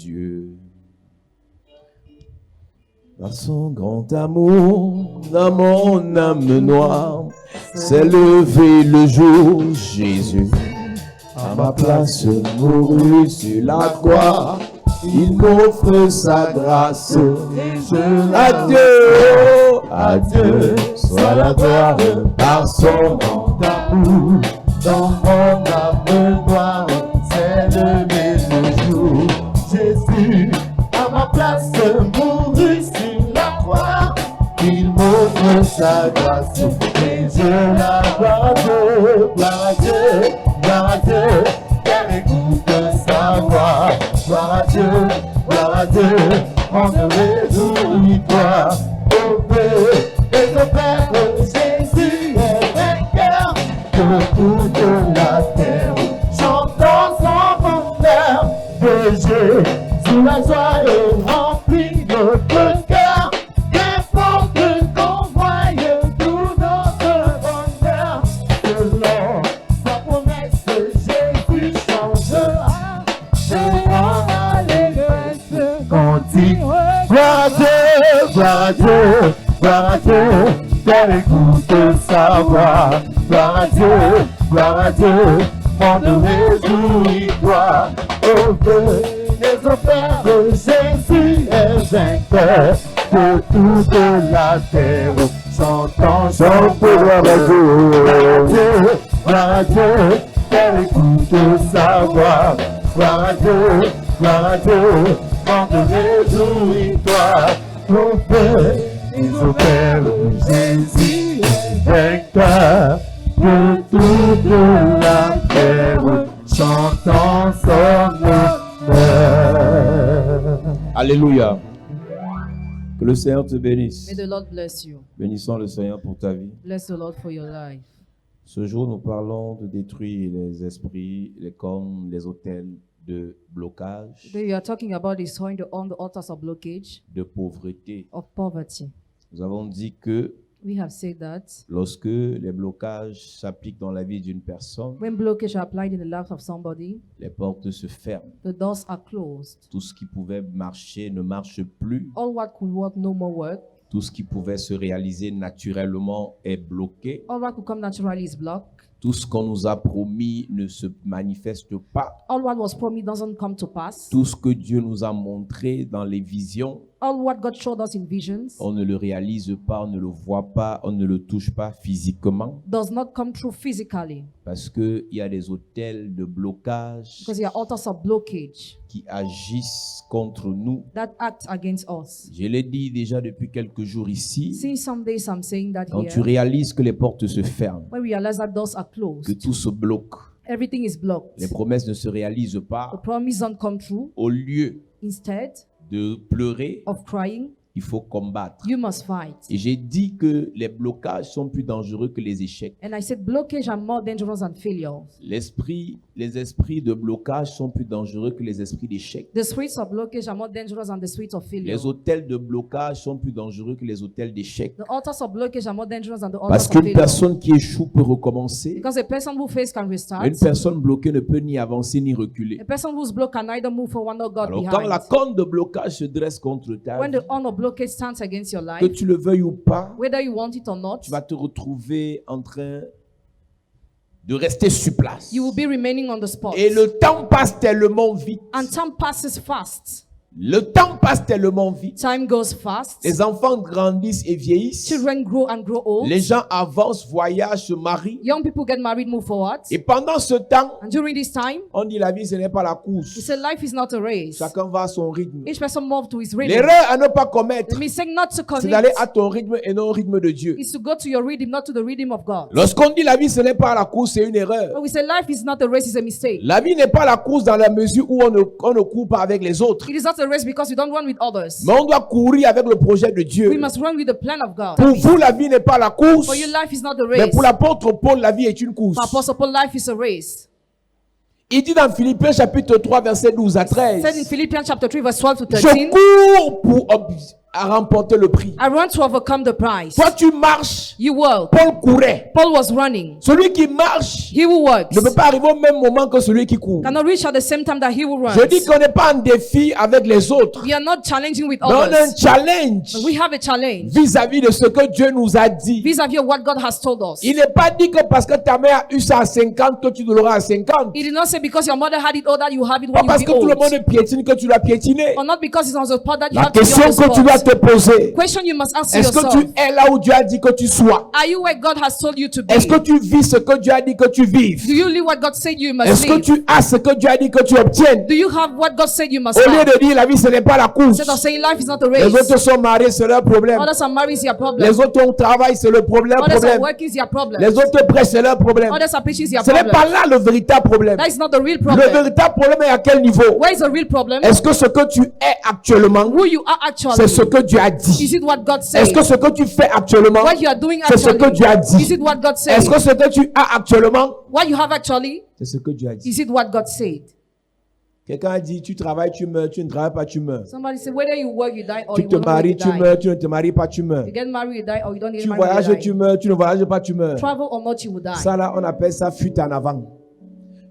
Dieu. Par son grand amour, dans mon âme noire, s'est levé le jour, Jésus, à ma place, mourut sur la croix. Il m'offre sa grâce. À Dieu soit la gloire par son grand amour. Dans mon âme noire, c'est levé le jour. Jésus, à ma place, mourut sur la croix. Il m'offre sa grâce. Et je la gloire à Dieu, gloire à Dieu, gloire à Dieu. Car écoute sa voix. Gloire à Dieu, on ne réjouit-toi. Au feu et au Père, Jésus est vainqueur de toute la terre. Chantons son bonheur de Jésus, la joie est remplie notre cœur. Qu'importe qu'on voie tout notre bonheur, selon sa promesse, Jésus changera. Gloire à Dieu, gloire à Dieu, gloire à Dieu, qu'elle écoute sa voix. Gloire à Dieu, monde réjouis-toi. Au feu des enfers, Jésus est vainqueur de toute la terre. Chantons, gloire à Dieu, gloire à Dieu, qu'elle écoute sa voix. Gloire à Dieu, monde réjouis-toi. Au feu des enfers, Jésus est vainqueur de toute la terre. Chantons son honneur. Alléluia. Que le Seigneur te bénisse. May the Lord bless you. Bénissons le Seigneur pour ta vie. Bless the Lord for your life. Ce jour, nous parlons de détruire les esprits, les autels de blocage, Today we are talking about destroying the altars of blockage, de pauvreté. of poverty. Nous avons dit que We have said that lorsque les blocages s'appliquent dans la vie d'une personne, when blockage are applied in the life of somebody, les portes se ferment. the doors are closed. Tout ce qui pouvait marcher ne marche plus. All what could work no more work. Tout ce qui pouvait se réaliser naturellement est bloqué. All what could come naturally is blocked. Tout ce qu'on nous a promis ne se manifeste pas. All what was promised doesn't come to pass. Tout ce que Dieu nous a montré dans les visions, All what God showed us in visions on ne le réalise pas, on ne le voit pas, on ne le touche pas physiquement. does not come true physically, Parce qu'il y a des autels de blocage because they are altars of blockage qui agissent contre nous. that act against us. Je l'ai dit déjà depuis quelques jours ici. Since some days I'm saying that Quand tu here, réalises que les portes se ferment, when we realize that doors are que closed, tout se bloque, everything is blocked. les promesses ne se réalisent The pas, promise don't come true. au lieu Instead de pleurer, of crying, il faut combattre. you must fight. Et j'ai dit que les blocages sont plus dangereux que les échecs. And I said blockage are more dangerous than failures. Les esprits de blocage sont plus dangereux que les esprits d'échec. The spirits of blockage are more dangerous than the spirits of failure. Les autels de blocage sont plus dangereux que les autels d'échec. The altars of blockage are more dangerous than the altars Parce of qu'une failure. personne qui échoue peut recommencer. Because a person who fails can restart. Une personne bloquée ne peut ni avancer ni reculer. A person who's blocked can neither move forward nor go Alors quand la behind. corne de blocage se dresse contre ta When vie, the horn of blockage stands against your que life, tu le veuilles ou pas, whether you want it or not, tu vas te retrouver en train de rester sur place. you will be remaining on the spot. Et le temps passe tellement vite. And time passes fast. Le temps passe tellement vite. Time goes fast. Les enfants grandissent et vieillissent. Children grow and grow old. Les gens avancent, voyagent, se marient. Young people get married, move forward. Et pendant ce temps, And during this time, on dit la vie, ce n'est pas la he course. said life is not a race. Chacun va à son rythme. Each person moves to his rhythm. L'erreur à ne pas commettre, The mistake not to c'est d'aller commit à ton rythme et non au rythme de Dieu. is to go to your rhythm, not to the rhythm of God. Lorsqu'on dit la vie, ce n'est pas la course, c'est une erreur. But we say life is not a race, it's a mistake. La vie n'est pas la course dans la mesure où on ne court pas avec les autres. It is not a race because we don't run with others. Mais on doit courir avec le projet de We Dieu. must run with the plan of God. Pour vous, la vie n'est pas la course. For you, life is not a Mais race. pour l'apôtre Paul, la vie est une course. For Apostle Paul, life is a race. Il dit dans Philippiens chapitre 3, verset 12 à Said in 13. Philippians chapter 3, verse 12 to Je 13. cours pour à remporter le prix. I want to overcome the prize. Toi, tu marches. You work. Paul courait. Paul was running. Celui qui marche He who works ne peut pas arriver au même moment que celui qui court. cannot reach at the same time that he who runs. Je dis qu'on n'est pas en défi avec les autres, We are not challenging with mais on a un others. challenge But we have a challenge vis-à-vis de ce que Dieu nous a dit. vis-à-vis of what God has told us. Il n'est pas dit que parce que ta mère a eu ça à 50, que tu l'auras à 50. He did not say because your mother had it all that you have it Pas when parce you que be tout le old. monde piétine que tu l'as piétiné. Or not because it's on the spot that you La have to be question on the que tu dois spot. te poser, Question you must ask est-ce que yourself. tu es là où Dieu a dit que tu sois? Are you where God has told you to be? Est-ce que tu vis ce que Dieu a dit que tu vives? Do you live what God said you must Est-ce que live? tu as ce que Dieu a dit que tu obtiennes? Do you have what God said you must Au lieu have? de dire la vie ce n'est pas la course. Instead of saying life is not a Les race. autres sont mariés, c'est leur problème. Others are married, it's your problem. Les autres ont travail, c'est le problème. Others are working, it's your problem. Les autres prêchent, c'est leur problème. Others are preaching, it's your Ce n'est problem. pas là le véritable problème. That is not the real Le problem. véritable problème est à quel niveau? Where is the real problem? Est-ce que ce que tu es actuellement, Who you are actually. c'est ce que Dieu a dit? Is it what God said? Est-ce que ce que tu fais actuellement, What you are doing c'est ce actually. que Dieu a dit? Is it what God said? Est-ce que ce que tu as actuellement, What you have actually. c'est ce que Dieu a dit? Is it what God said? Quelqu'un a dit, tu travailles, tu meurs, tu ne travailles pas, tu meurs. Somebody said whether you work, you die, or Tu you te will not work, maries, you tu die. meurs, tu ne te maries pas, tu meurs. You get married, you die, or you don't get Tu married, voyages, you tu die. meurs, tu ne voyages pas, tu meurs. Travel or not, you will die. Ça là, on appelle ça fuite en avant.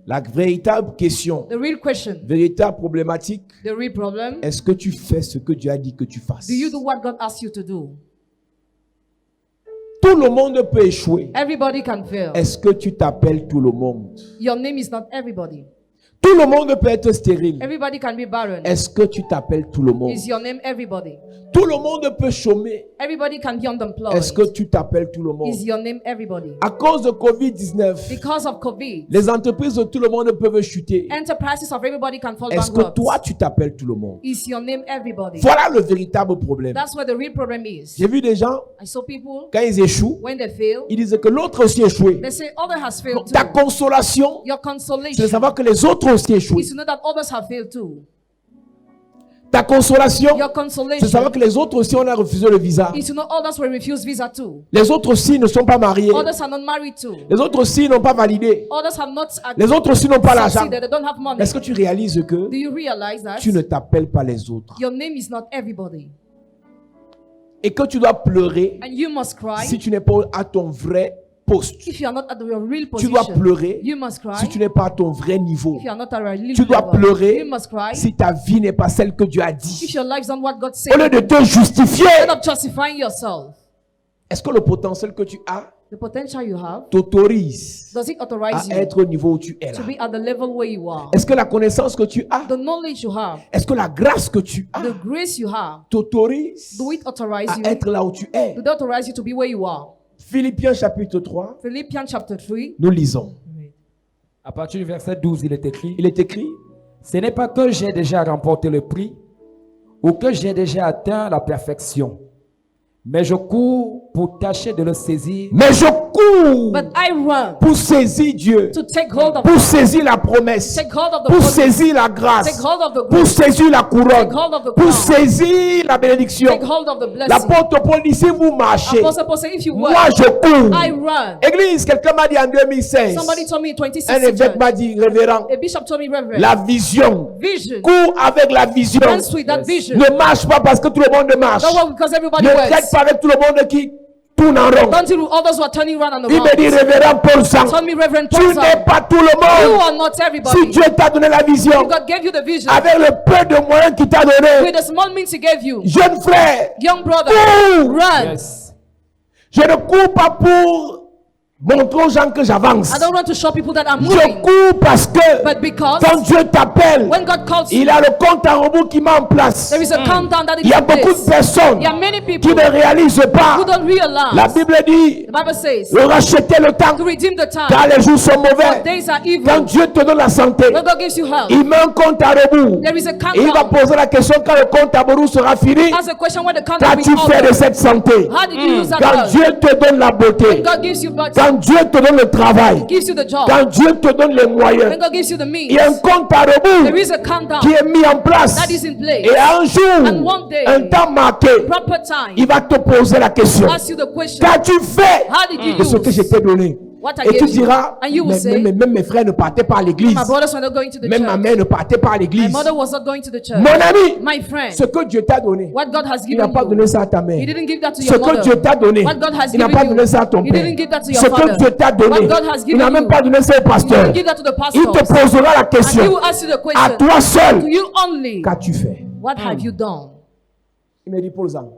La véritable question, The real question, véritable problématique, the real problem, est-ce que tu fais ce que Dieu a dit que tu fasses? do you do what God asks you to do? Tout le monde peut échouer. Everybody can fail. Est-ce que tu t'appelles tout le monde? Your name is not everybody. Tout le monde peut être stérile. Everybody can be barren. Est-ce que tu t'appelles tout le monde? Is your name everybody? Tout le monde peut chômer. Everybody can be unemployed. Est-ce que tu t'appelles tout le monde? Is your name everybody? À cause de COVID-19, Because of COVID, les entreprises de tout le monde peuvent chuter. enterprises of everybody can fall Est-ce que bankrupt. toi, tu t'appelles tout le monde? Is your name everybody? Voilà le véritable problème. That's where the real problem is. J'ai vu des gens, I saw people, quand ils échouent, when they fail, ils disent que l'autre aussi échoué. they say other has failed Ta too. consolation, Your c'est de consolation savoir que les autres aussi échoué. is to know that others have failed too. Ta consolation, Your c'est de consolation savoir que les autres aussi, on a refusé le visa. is to know others will refuse visa too. Les autres aussi ne sont pas mariés. Others are not married too. Les autres aussi n'ont pas validé. Others have not Les autres aussi n'ont pas l'argent. succeeded. They don't have money. Est-ce que tu réalises que Do you realize that tu ne t'appelles pas les autres your name is not everybody? et que tu dois pleurer And you must cry si tu n'es pas à ton vrai poste? if you are not at your real Tu dois position. pleurer You must cry si tu n'es pas à ton vrai niveau. if you are not at your real Tu dois level. pleurer You must cry si ta vie n'est pas celle que Dieu a if dit. your life is not what God Au said. lieu de te justifier, Instead of justifying yourself, est-ce que le potentiel que tu as the potential you have, t'autorise does it à authorize you être au niveau où tu es là? to be at the level where you are? Est-ce que la connaissance que tu as, The knowledge you have, est-ce que la grâce que tu as the grace you have, t'autorise do it authorize à you? être là où tu es? Do it authorize you to be where you are? Philippiens chapitre 3, Philippians chapter 3. nous lisons. À partir du verset 12, il est écrit, Il est écrit, ce n'est pas que j'ai déjà remporté le prix ou que j'ai déjà atteint la perfection, mais je cours pour tâcher de le saisir. mais je cours But I run pour saisir Dieu, to take hold of pour saisir la promesse, take hold of the pour promise, saisir la take grâce, hold of the pour grace, saisir la couronne, take hold of the pour crown, saisir la bénédiction. take hold of the blessing. L'apôtre Paul dit, si vous marchez, Apostle Paul said, if you moi work, je cours. I run. Église, quelqu'un m'a dit en 2016, Somebody told me in un 2016, évêque m'a dit, révérend, a bishop told me, Reverend, la vision, vision, cours avec la vision. runs with that vision. Ne marche pas parce que tout le monde marche. Don't work because everybody Ne works. traite pas avec tout le monde qui tourne en rond. Don't deal with others who are turning around and Il me dit, around. révérend Paul Sang, Told me, Reverend tu Paul, n'es pas tout le you monde. are not Si everybody. Dieu t'a donné la vision, God gave you the vision avec le peu de moyens qu'il t'a donné, with the small means He gave you. jeune frère, Young brother, cours. run. Yes. Je ne cours pas pour montrer aux gens que j'avance. I don't want to show people that I'm Je moving, cours parce que but because quand Dieu t'appelle, when God calls you, il a le compte à rebours qui met en place. there is a countdown that Il y a is in beaucoup de place. personnes There are many qui people ne réalisent pas. who don't realize. La Bible dit, The Bible says racheter le temps to redeem the time. car les jours sont For mauvais. days are Quand evil. Dieu te donne la santé, When God gives you health, il met un compte à rebours. there is a Et il va countdown. poser la question quand le compte à rebours sera fini. That's the question when the countdown will Qu'as-tu be fait de over. cette santé? How did you use that Quand health? Dieu te donne la When beauté, God gives you body, quand Dieu te donne le travail, gives you the job, quand Dieu te donne les moyens, when God gives you the il y a un means, compte à there rebours is a countdown qui est mis en place. that is in place. Et à un jour, And one day, un temps marqué, proper time, il va te poser la question. ask you the question, Qu'as-tu fait how did you de ce que je use t'ai donné? what I Et tu gave you. diras, And you will say, même mes frères ne partaient pas à l'église. my brothers were not going to the Même ma church. mère ne partait pas à My l'église. mother was not going to the church. Mon ami, My friend, ce que Dieu t'a donné, what God has il n'a given pas donné you, ça à ta mère. He didn't give that to Ce your que mother. Dieu t'a donné, What God has il n'a given pas you, donné ça à ton He père. didn't give that to Ce your que father. Dieu t'a donné, What God has il n'a given même you, pas donné ça au He pasteur. didn't give that to the Il te pastor. posera la And He question. will ask you the À question, toi seul, to you only, qu'as-tu fait? what have you done? Il me dit, Paul Zang,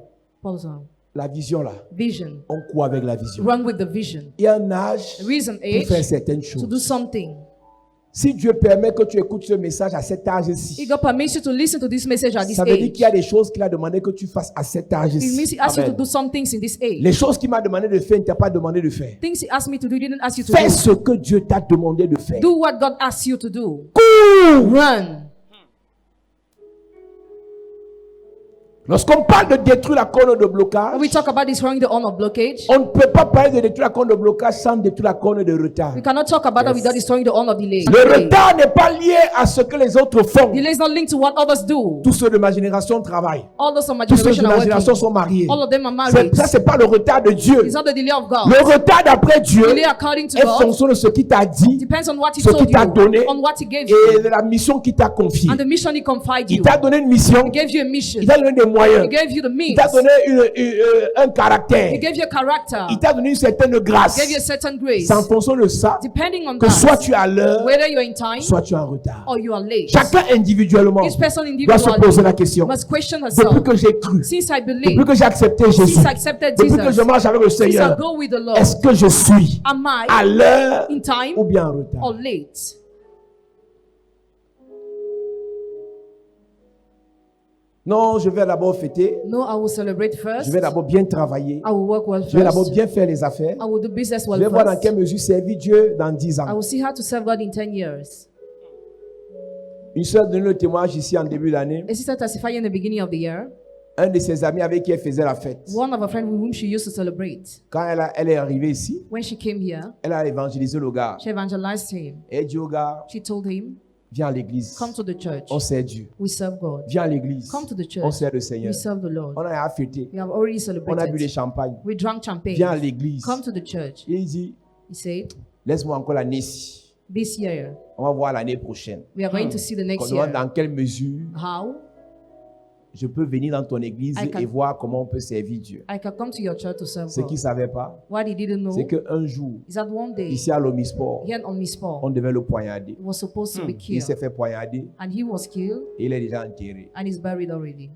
Pause on. la vision là, Vision. on court avec la vision. Run with the vision. Il y a un âge There is an pour age faire certaines to do choses. something. Si Dieu permet que tu écoutes ce message à cet If âge-ci, God permits you to listen to this message at this ça veut dire age, qu'il y a des choses qu'il a demandé que tu fasses à cet it means âge-ci. He asked you to Amen. do some things in this age. Les choses qu'il m'a demandé de faire, il ne t'a pas demandé de faire. Things He asked me to do, He didn't ask you to Fais do. ce que Dieu t'a demandé de faire. Do what God asked you to do. Cours! Run. Lorsqu'on parle de détruire la corne de blocage, When we talk about destroying the horn of blockage, on ne peut pas parler de détruire la corne de blocage sans détruire la corne de retard. we cannot talk about that without destroying the horn of delay. Le retard n'est pas lié à ce que les autres font. Delay is not linked to what others do. Tous ceux de ma génération travaillent. All those of my Tous ceux de generation ma are génération working. sont mariés. All of them are married. Ça, c'est pas le retard de Dieu. It's not the delay of God. Le retard d'après Dieu Delay according to est God fonction de ce qu'il t'a dit depends on what He ce told qu'il t'a donné you, on what He gave you, et de la mission qu'il t'a confiée. and the mission He confided Il you. t'a donné une mission, He gave you a mission. il t'a donné des moyens, He gave you the il means. t'a donné un caractère, He gave you a character. il t'a donné une certaine He grâce. gave you a certain grace. C'est en fonction de ça Depending on que soit that, tu es à l'heure, whether you're in time soit tu es en retard. or you are late. Chacun individuellement Each person doit se poser la individually question. must question herself. Depuis que j'ai cru, Since I depuis believe, que j'ai accepté Jésus, since I accepted depuis que je Jesus, marche avec le since I Seigneur, go with the Lord, est-ce que je suis am I à l'heure in time ou bien en retard? or late? Non, je vais d'abord fêter. No, I will celebrate first. Je vais d'abord bien travailler. I will work well Je vais d'abord first. bien faire les affaires. I will do business Je well vais voir dans first. quelle mesure servir Dieu dans 10 I ans. will see how to serve God in 10 years. Une soeur donne le témoignage ici en début d'année. A sister testified in the beginning of the year. Un de ses amis avec qui elle faisait la fête. One of her friends with whom she used to celebrate. Quand elle est arrivée ici, When she came here, elle a évangélisé le gars. she evangelized him. Et elle dit au gars, She told him, viens à l'église. come to the church. On sert Dieu. We serve God. Viens à l'église. Come to the On church. sert le Seigneur. We serve the Lord. On a fêté. We have already On a bu des celebrated. champagnes. We drank champagne. Viens à l'église. Come to the church. Et il dit, He said, laisse-moi encore l'année-ci. this year, On va voir l'année prochaine. we are going to see the On next demande year. dans quelle mesure How je peux venir dans ton église I can- et voir comment on peut servir Dieu. I can come to your church to serve Ce qu'il ne God. savait pas, What he didn't know c'est qu'un jour, is that one day, ici à l'Omisport, here on Misport, on devait le poignarder. he was supposed to be Il s'est killed. fait poignarder And he was killed et il est déjà enterré. and is buried already.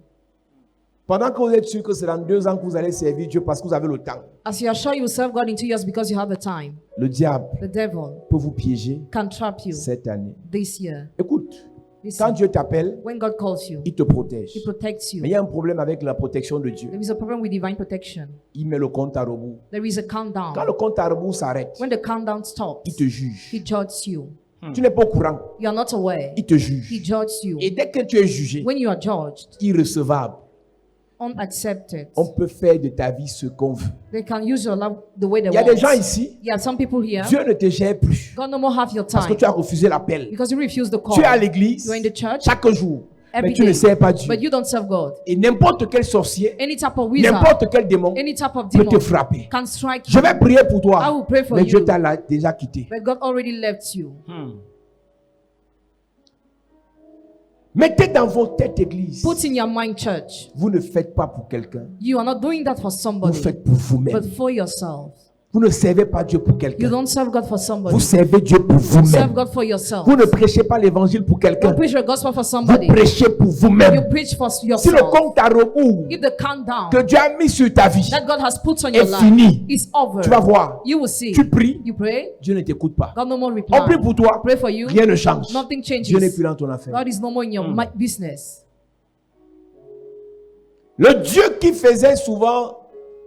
Pendant que vous êtes sûr que c'est dans 2 ans que vous allez servir Dieu parce que vous avez le temps, As you are sure you will serve God in 2 years because you have the time, le diable the devil peut vous piéger can trap you cette année. this year. Écoute, Listen, quand Dieu t'appelle, when God calls you, il te protège. he protects Mais il you. y a un problème avec la protection de Dieu. There is a problem with divine protection. Il met le compte à rebours. There is a Quand countdown. le compte à rebours s'arrête, When the countdown stops, il te juge. he judges you. Tu n'es pas au courant, You are not aware. il te He juge. judges you. Et dès que tu es jugé, When you are judged, irrecevable, unaccepted, on peut faire de ta vie ce qu'on veut. they can use your love the way they Il y a des gens want. ici, Yeah, some people here, Dieu ne te gère plus God no more have your parce que time tu as refusé l'appel. because you refuse the call. Tu es à l'église You're in the church chaque jour, mais every tu ne day, sers pas Dieu. but you don't serve God. Et n'importe quel sorcier, Any type of wizard, n'importe quel démon any type of peut te demon frapper. can strike Je you, vais prier pour I toi, will pray for mais Dieu you. t'a déjà quitté. but God already left you. Mettez dans votre tête, église, Put in your mind, church, vous ne faites pas pour quelqu'un, you are not doing that for vous somebody, faites pour vous-même. but for yourself. Vous ne servez pas Dieu pour You quelqu'un, don't serve God for somebody. vous servez Dieu pour Serve vous-même. God for yourself. Vous ne prêchez pas l'évangile pour quelqu'un, Don't preach the gospel for vous somebody. prêchez pour You vous-même. preach for Si le yourself. compte à rebours If the countdown que Dieu a mis sur ta vie that God has put on your est life fini, is over, tu vas voir, you will see. tu pries, You pray, Dieu ne t'écoute pas. God no more On reply. prie pour toi, Pray for you, rien ne change. nothing Dieu n'est changes. plus dans ton affaire. God is no more in your business. Le Dieu qui faisait souvent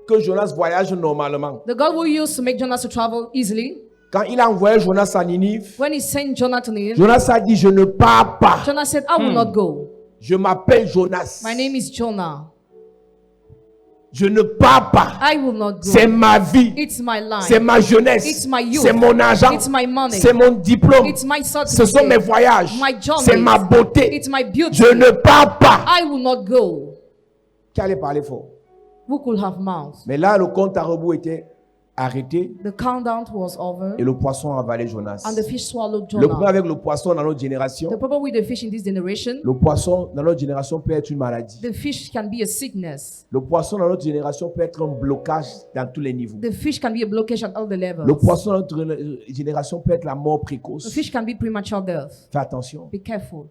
que Jonas voyage normalement, The God who used to make Jonas to travel easily, quand il a envoyé Jonas à Ninive, when he sent Jonah to Nineveh, Jonas a dit, je ne pars pas. Jonah said, I will not go. Je m'appelle Jonas. My name is Jonah. Je ne pars pas. I will not go. C'est ma vie. It's my C'est life. ma jeunesse. It's my youth. C'est mon argent. It's my money. C'est mon diplôme. It's my Ce sont mes certificate. voyages. My journeys. C'est ma beauté. It's my beauty. Je ne pars pas. I will not go. Qui allait parler fort? Who could have mouth? Mais là, le compte à rebours était arrêté The countdown was over, et le poisson a avalé Jonas. and the fish swallowed Le problème Jonah. avec le poisson dans notre génération, The problem with the fish in this generation, le poisson dans notre génération peut être une maladie. the fish can be a sickness. Le poisson dans notre génération peut être un blocage dans tous les niveaux. The fish can be a blockage at all the levels. Le poisson dans notre génération peut être la mort The précoce. fish can be premature death. Fais attention. Be careful.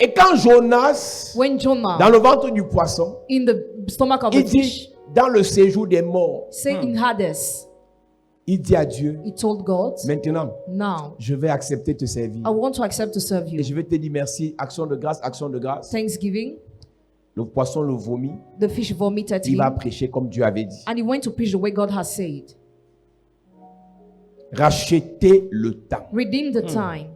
Et quand Jonas, When Jonah, dans le ventre du poisson, in the stomach of il the fish, dit, dans le séjour des morts, say in Hades, il dit à Dieu, he told God, maintenant, now je vais accepter de te servir. I want to accept to serve Et you. je vais te dire merci, action de grâce, action de grâce. Thanksgiving, Le poisson le vomit, the fish vomited il va him, prêcher comme Dieu avait dit. and he went to preach the way God has said. Rachetez le temps. Redeem the time.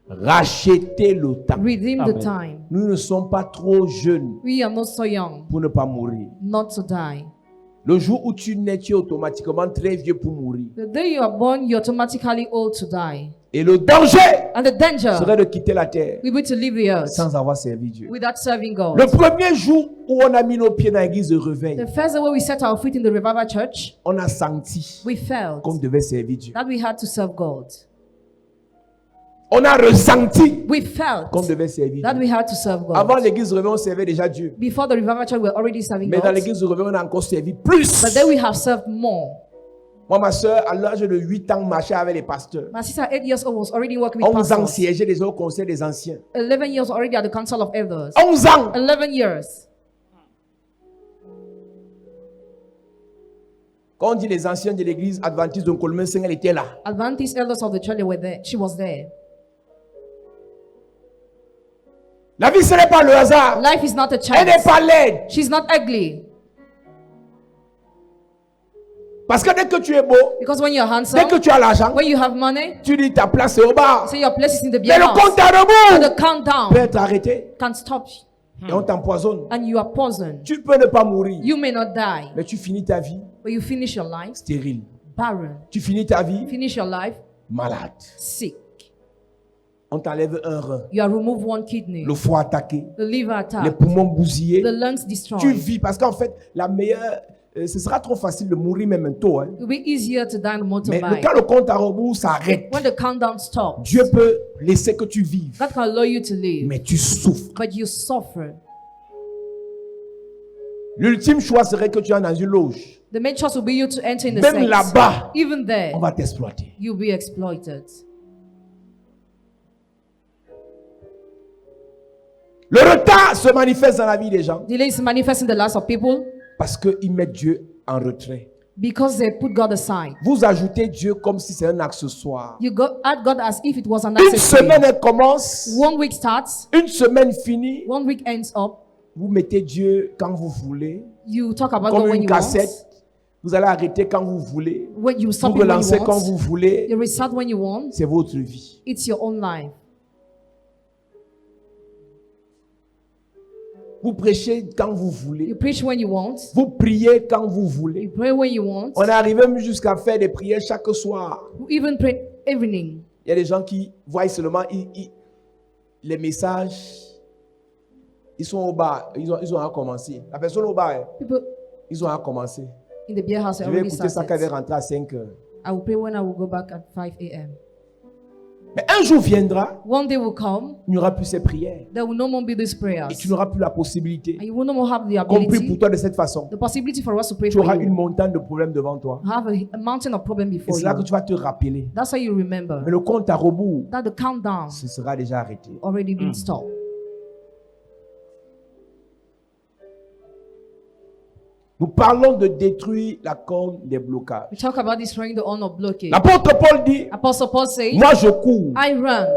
Rachetez le temps. Redeem the Amen. time. Nous ne sommes pas trop jeunes We are not so young pour ne pas mourir. not to die. Le jour où tu nais, tu es automatiquement très vieux pour mourir. The day you are born, you're automatically old to die. Et le danger And the danger serait de quitter la terre will be to leave the earth sans avoir servi Dieu. without serving God. Le premier jour où on a mis nos pieds dans l'église de réveil, The first day when we set our feet in the revival church, on a senti we felt qu'on devait servir Dieu. that we had to serve God. On a ressenti We felt qu'on devait servir that Dieu. we had to serve Avant God. l'église de réveil, on servait déjà Dieu. Before the revival church, we were already serving Mais dans God. l'église de réveil, on a encore servi plus. But then we have served more. Moi, ma soeur, à l'âge de 8 ans, marchait avec les pasteurs. My sister, 8 years old, was already working with 11 ans, pastors. siégeait déjà au conseil des anciens. 11 years already at the council of elders. 11 ans. 11 years. Quand on dit les anciens de l'église adventiste de Colmain, elle était là. Adventist elders of the church, they were there. She was there. La vie, ce n'est pas le hasard. Life is not a Elle n'est chance. pas laide. She's not ugly. Parce que dès que tu es beau, Because when you're dès handsome, que tu as l'argent, when you have money, tu dis ta place est au bar. say your place is in the beer Mais le house. compte à But rebours the peut countdown être arrêté can stop you. et on t'empoisonne. And you are poisoned. Tu peux ne pas mourir, You may not die, mais tu finis ta vie but you finish your life stérile. barren. Tu finis ta vie Finish your life malade. sick. On t'enlève un rein, You are removed one kidney, le foie attaqué, the liver les attacked, poumons bousillés. the lungs Tu destroyed. vis parce qu'en fait, la meilleure, ce sera trop facile de mourir même tôt. Hein. It will be easier to die on the Mais motorbike. quand le compte à rebours s'arrête, When the countdown stops, Dieu peut laisser que tu vives, that can allow you to live, mais tu souffres. but you suffer. L'ultime choix serait que tu es dans une loge. The main choice will be you to enter in the Même sex. là-bas, Even there, on va t'exploiter. you'll be exploited. Le retard se manifeste dans la vie des gens Delays manifest in the lives of people parce qu'ils mettent Dieu en retrait. because they put God aside. Vous ajoutez Dieu comme si c'est un accessoire. You add God as if it was an Une accessory. semaine elle commence, 1 week starts, une semaine finit. 1 week ends up. Vous mettez Dieu quand vous voulez, You talk about comme God when une you want. cassette. Vous allez arrêter quand vous voulez. When you Vous stop it when relancez you quand want. vous voulez. You restart when you want. C'est votre vie. It's your own life. Vous prêchez quand vous voulez. You preach when you want. Vous priez quand vous You voulez. pray when you want. On est arrivé même jusqu'à faire des prières chaque soir. You even pray evening. Il y a des gens qui voient seulement les messages. Ils sont au bar. Ils ont à commencer. La personne au bar, People ils ont à commencer. in the beer house Je are vais already écouter ça quand elle va started. rentrer à 5 heures. I will pray when I will go back at 5 a.m. Mais un jour viendra, One day will come, il n'y aura plus ces prières. there will no more be these prayers. Et tu n'auras plus la possibilité. And you will no more have the Compris pour ability, toi de cette façon. the possibility for us to pray Tu for auras une you. montagne de problèmes devant toi. Have a mountain of problem Et before c'est là que you. tu vas te rappeler. That's how you remember Mais le compte à rebours, that the countdown ce sera déjà arrêté. already been stopped. Nous parlons de détruire la corne des blocages. We talk about destroying the horn of blockade. L'apôtre Paul dit, Apostle Paul says, moi je cours I run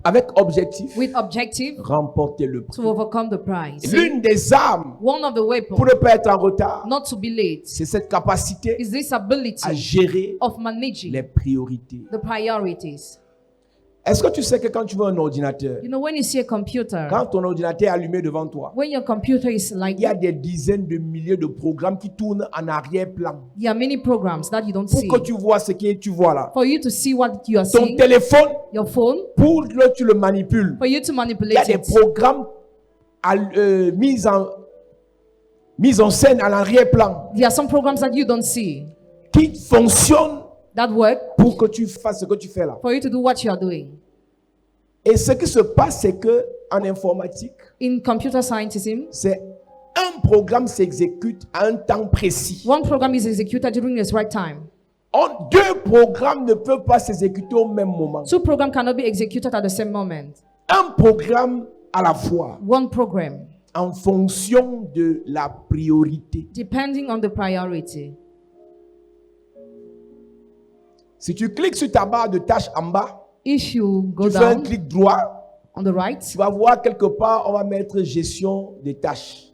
avec objectif, with objective remporter le prix. to overcome the prize. L'une des armes One of the pour weapons ne pas être en retard, not to be late c'est cette capacité is this à ability gérer of managing les priorités. the priorities. Est-ce que tu sais que quand tu veux un ordinateur, You know, when you see a computer, quand ton ordinateur est allumé devant toi, when your computer is like, il y a des dizaines de milliers de programmes qui tournent en arrière-plan there are many programs that you don't pour see. que tu vois ce que tu vois là. For you to see what you are Ton seeing, téléphone, your phone, pour que tu le manipules, for you to il y a manipulate des it. programmes mises en scène à l'arrière-plan There are some programs that you don't see qui fonctionnent that work pour que tu fasses ce que tu fais là. for you to do what you are doing. Et ce qui se passe, c'est que en informatique, In computer scientism, c'est un programme s'exécute à un temps précis. one program is executed during its right time. Deux programmes ne peuvent pas s'exécuter au même moment. Two programs cannot be executed at the same moment. Un programme à la fois, One program, en fonction de la priorité. depending on the priority. Si tu cliques sur ta barre de tâches en bas, If you go tu fais un down clic droit, on the right, tu vas voir quelque part, on va mettre gestion des tâches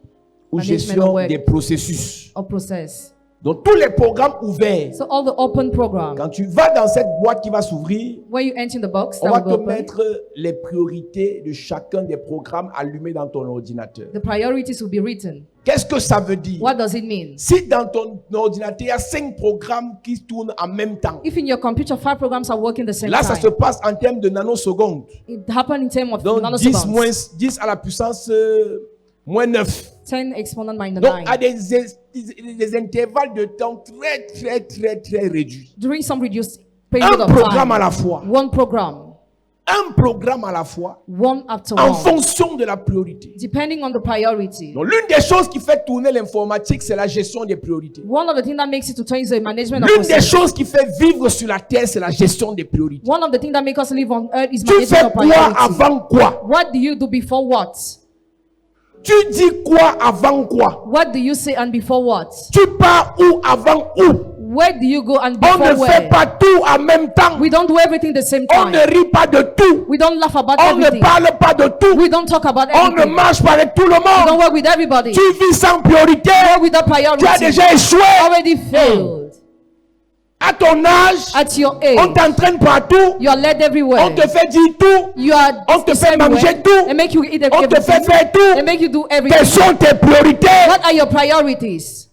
ou Management gestion of work. des processus. or process. Donc tous les programmes ouverts, So all the open programs, quand tu vas dans cette boîte qui va s'ouvrir, when you enter in the box, on that va will te be open. mettre les priorités de chacun des programmes allumés dans ton ordinateur. The priorities will be written. Qu'est-ce que ça veut dire? What does it mean? Si dans ton ordinateur, il y a 5 programmes qui tournent en même temps, If in your computer 5 programs are working the same là, ça se time, passe en termes de nanosecondes. it happens in terms of Donc 10, nanoseconds. 10 à la puissance moins 9. 10 exponent minus Donc, 9. à des intervalles de temps très réduits. During some reduced period Un of programme à time, la fois. one program, Un programme à la fois, one after en one, fonction de la priorité. depending on the priority. Donc, l'une des choses qui fait tourner l'informatique, c'est la gestion des priorités. One of the things that makes it to turn is the management of L'une des process. choses qui fait vivre sur la terre, c'est la gestion des priorités. One of the things that make us live on earth is Tu management fais of quoi priority. avant quoi? What do you do before what? Tu dis quoi avant quoi? What do you say and before what? Tu pars où avant où? Where do you go and On before ne fait where? pas tout en même temps. We don't do everything the same On ne time. rit pas de tout. We don't laugh about On ne everything. parle pas de tout. We don't talk about On ne everything. marche pas avec tout le We don't monde. work with everybody. Tu vis sans priorité. Work with that Tu as priority. déjà échoué. Already failed. À ton âge, At your on age, t'entraîne partout. you are led everywhere. On te fait dire tout. You are On te fait everywhere. manger tout. They make you eat On te fait everything. faire They tout. make you do Quelles everything. sont tes priorités? What are your priorities?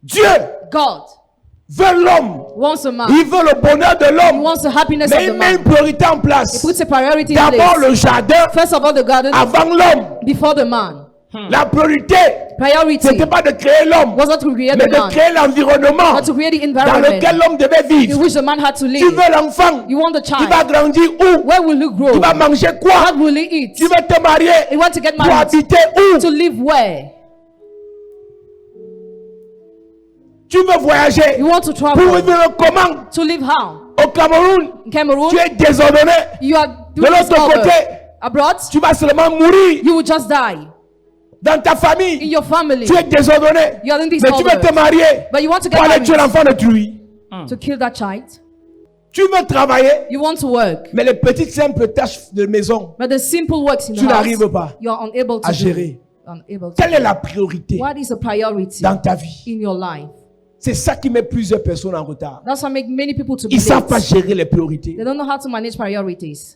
Dieu God veut l'homme. wants a man. Il veut le bonheur de He l'homme. wants the happiness Mais of the il met man. une priorité en He place. puts a priority in D'abord place. le jardin First of all, the garden avant l'homme. before the man. La priorité, Priority c'était pas de créer l'homme, was not to create mais the de man, créer l'environnement but to create the dans environment lequel l'homme devait in vivre. which the man had to Tu live. veux l'enfant, You want the il va child. grandir où? Where will he grow? Tu vas manger quoi? What will he eat? Tu veux te marier You want to get pour married. habiter où? To live where? Tu veux voyager You want to pour travel. vivre comment? To live how? Au Cameroun, In Cameroon, tu es désordonné. you are De doing this l'autre over. côté, Abroad, tu vas seulement mourir. you will just die. Dans ta In famille, your family, tu es désordonné. you are doing this Mais tu veux te over. marier But you want to get pour aller tuer married l'enfant d'autrui. to kill that child. Tu veux travailler, You want to work. mais les petites simples tâches de maison, But the simple works in tu the n'arrives house, pas you are unable to à do. gérer. Unable to Quelle est do. la priorité What is a priority dans ta vie? in your life? C'est ça qui met plusieurs personnes en retard. That's what make many people to be Ils ne savent pas late. gérer les priorités. They don't know how to manage priorities.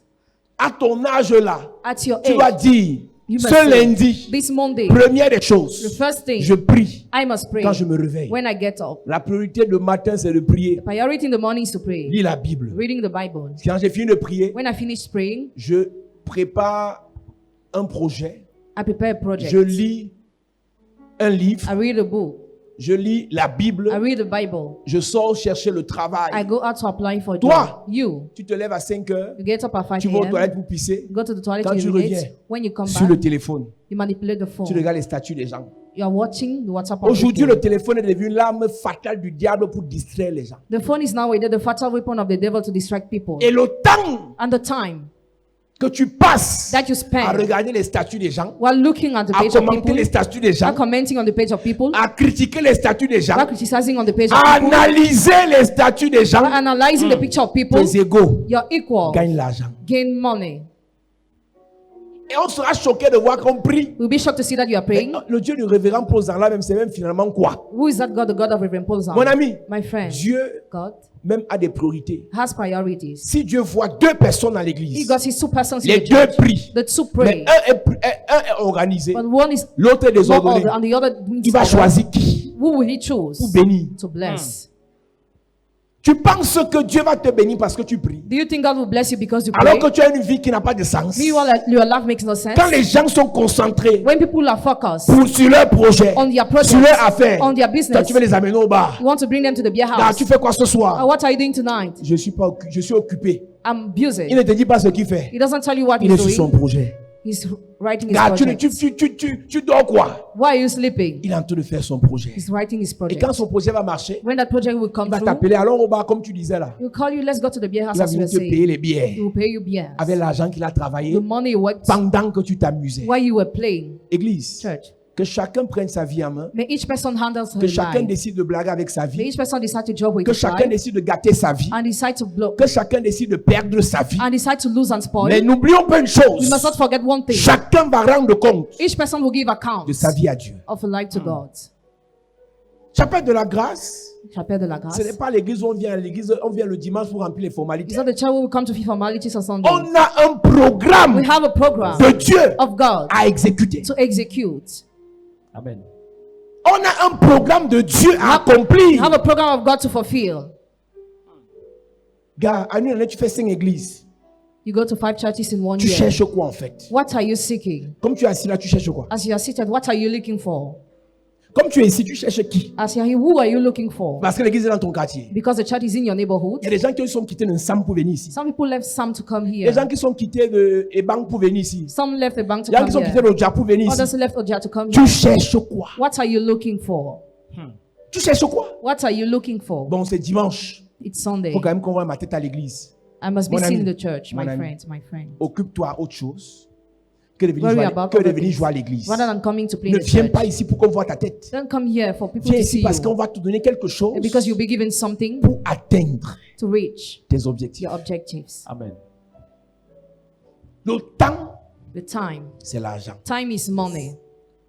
À ton âge là, At your tu dois age, dire, you must ce say, lundi, this Monday, première des the choses, first thing, je prie I must pray quand je me réveille. when I get up. La priorité le matin, c'est de prier. Priority in the morning is to pray. Lis la Bible. Reading the Bible. Quand j'ai fini de prier, When I finish praying, je prépare un projet. I prepare a project. Je lis un livre. I read a book. Je lis la I Bible. read the Bible. Je sors chercher le I travail. go out to apply for a Toi, job. You, tu te lèves à 5 heures. you get up at 5 Tu vas aux a.m. toilettes pour pisser. Go to the toilet Quand to tu urinate. reviens, When you come sur le back, téléphone, you manipulate the tu phone. regardes les statuts des gens. You are watching the WhatsApp. of Aujourd'hui, people. le téléphone est devenu l'arme fatale du diable pour distraire les gens. The phone is nowadays the fatal weapon of the devil to distract people. Et le temps And the time que tu passes that you à spend regarder les statuts des gens, while looking at the à page of commenter people, les statuts des gens, while commenting on the page of people, à critiquer les statuts des gens, while criticizing on the page of à people, analyser les statuts des gens, while analyzing the picture of people, tes égaux you're equal, gagnent l'argent. gain money. Et on sera choqué de voir qu'on prie. We'll be shocked to see that you are Mais praying. le Dieu du révérend Paul Zanla, même, c'est même finalement quoi? Who is that God? The God of Reverend Paul Zahn? Mon ami, My friend. Dieu God même a des priorités. has priorities. Si Dieu voit deux personnes dans He l'église, got his two persons in les the deux church. prient, The two mais pray. un est organisé, But one is l'autre est more désordonné. order and the other Il va needs order. choisir qui Who will he choose pour bénir. to bless? Tu penses que Dieu va te bénir parce que tu pries, Do you think God will bless you because you pray? alors que tu as une vie qui n'a pas de sens. Meanwhile, your life makes no sense. Quand les gens sont concentrés When people are focused sur leur projet, on their project, sur leur affaire, on their toi business, tu veux les amener au bar. you want to bring them to the beer Là, house. tu fais quoi ce soir? What are you doing tonight? Je suis occupé. I'm busy. Il ne te dit pas ce qu'il fait. He doesn't tell you what Il est he's sur son doing. projet. He's writing his Gars, project. tu dors quoi? Why are you sleeping? Il est en train de faire son projet. He's writing his Et project. quand son projet va marcher, When that project will come il va through, t'appeler. Alors au bar, comme tu disais là, he'll call you, let's go to the beer house il va as you were venir te payer saying. les billets He will pay you beers. avec l'argent qu'il a travaillé The money you worked pendant que tu t'amusais. while you were playing. Église, Church. que chacun prenne sa vie en main, May each person handle que her chacun life. décide de blaguer avec sa May vie, each person decide to joke with que his chacun life décide de gâter sa vie, and decide to blow que chacun décide de perdre sa vie. and decide to lose and spoil. Mais n'oublions pas une We chose, must not forget one thing. chacun va rendre compte Each person will give account de sa vie à Dieu. of a life to God. Chapelle de la grâce, Chapelle de la grâce. ce n'est pas l'église où on vient à l'église, on vient le dimanche pour remplir les It's formalités. not the church where we come to fulfill formalities on Sunday. On a un programme We have a program de Dieu of God à exécuter. to execute. Amen. On a un programme de Dieu à We accomplir. have a program of God to fulfill. Gars, à une année, tu fais 5 églises. You go to 5 churches in one Tu year. cherches quoi en fait? What are you seeking? Comme tu es assis là, tu cherches quoi? As you are seated, what are you looking for? Comme tu es ici, tu cherches qui? As you are here, who are you looking for? Parce que l'église est dans ton quartier. Because the church is in your neighborhood. Il y a des gens qui sont quittés de Sam pour venir ici. Some people left Sam to come Il y a des gens here. qui sont quittés de Ebang pour venir ici. Some left the bank to Il y a des gens come qui sont quittés here. de Oja pour venir Others ici. left Oja to come Tu here. cherches quoi? What are you looking for? Tu cherches quoi? What are you looking for? Bon, c'est dimanche. It's Il Sunday. faut quand même qu'on voit ma tête à l'église. I must be Mon seen ami. in the church, Mon my ami. friend, my friend. Occupe-toi à autre chose que de venir Worry jouer, about que de other venir things jouer à l'église. rather than coming to play in Ne the viens church. pas ici pour qu'on voit ta tête. Don't come here for people Viens to ici see parce qu'on you. va te donner quelque chose And because you'll be given something pour atteindre to reach tes objectifs. your objectives. Amen. Le temps, The time. c'est l'argent. Time is money.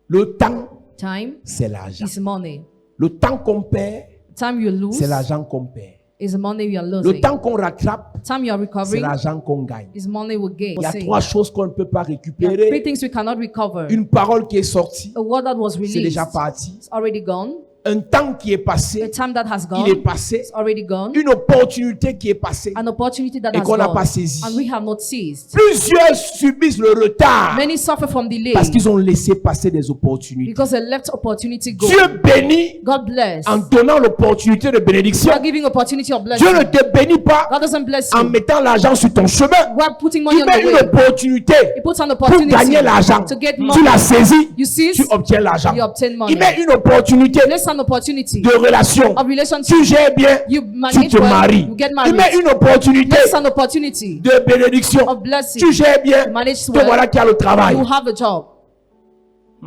Le temps, Time c'est l'argent. is money. Le temps qu'on perd, Time you lose c'est l'argent qu'on perd. is the money you are Le losing. temps qu'on rattrape, Time you are c'est recovering l'argent qu'on gagne. is money we gain. Il y a See, 3 choses qu'on ne peut pas there are 3 récupérer. things we cannot recover. Une parole qui est sortie, A word that was c'est released déjà parti. is already gone. Un temps qui est A passé, time that has il est gone passé. is already gone. Une opportunité qui est passée An opportunity that et has qu'on n'a gone pas saisi. and we have not seized. Plusieurs subissent le retard Many suffer from delay parce qu'ils ont laissé passer des opportunités. because they left opportunity go. Dieu bénit God bless. en donnant l'opportunité de bénédiction. God giving opportunity of Dieu blessing. ne te bénit pas God doesn't bless en you. mettant l'argent sur ton chemin. We're putting money Il on met the une way. opportunité He puts an pour opportunity gagner l'argent. to get Tu money. l'as saisi, You seize, tu obtiens l'argent. you obtain money. Il met une opportunité Place an opportunity de relation. of relationship. Tu gères bien, You tu manage te well, maries. you get Il married. met une opportunité Place an opportunity de bénédiction. of blessing. Tu gères bien, You manage te well. voilà qui a le travail. You have a job.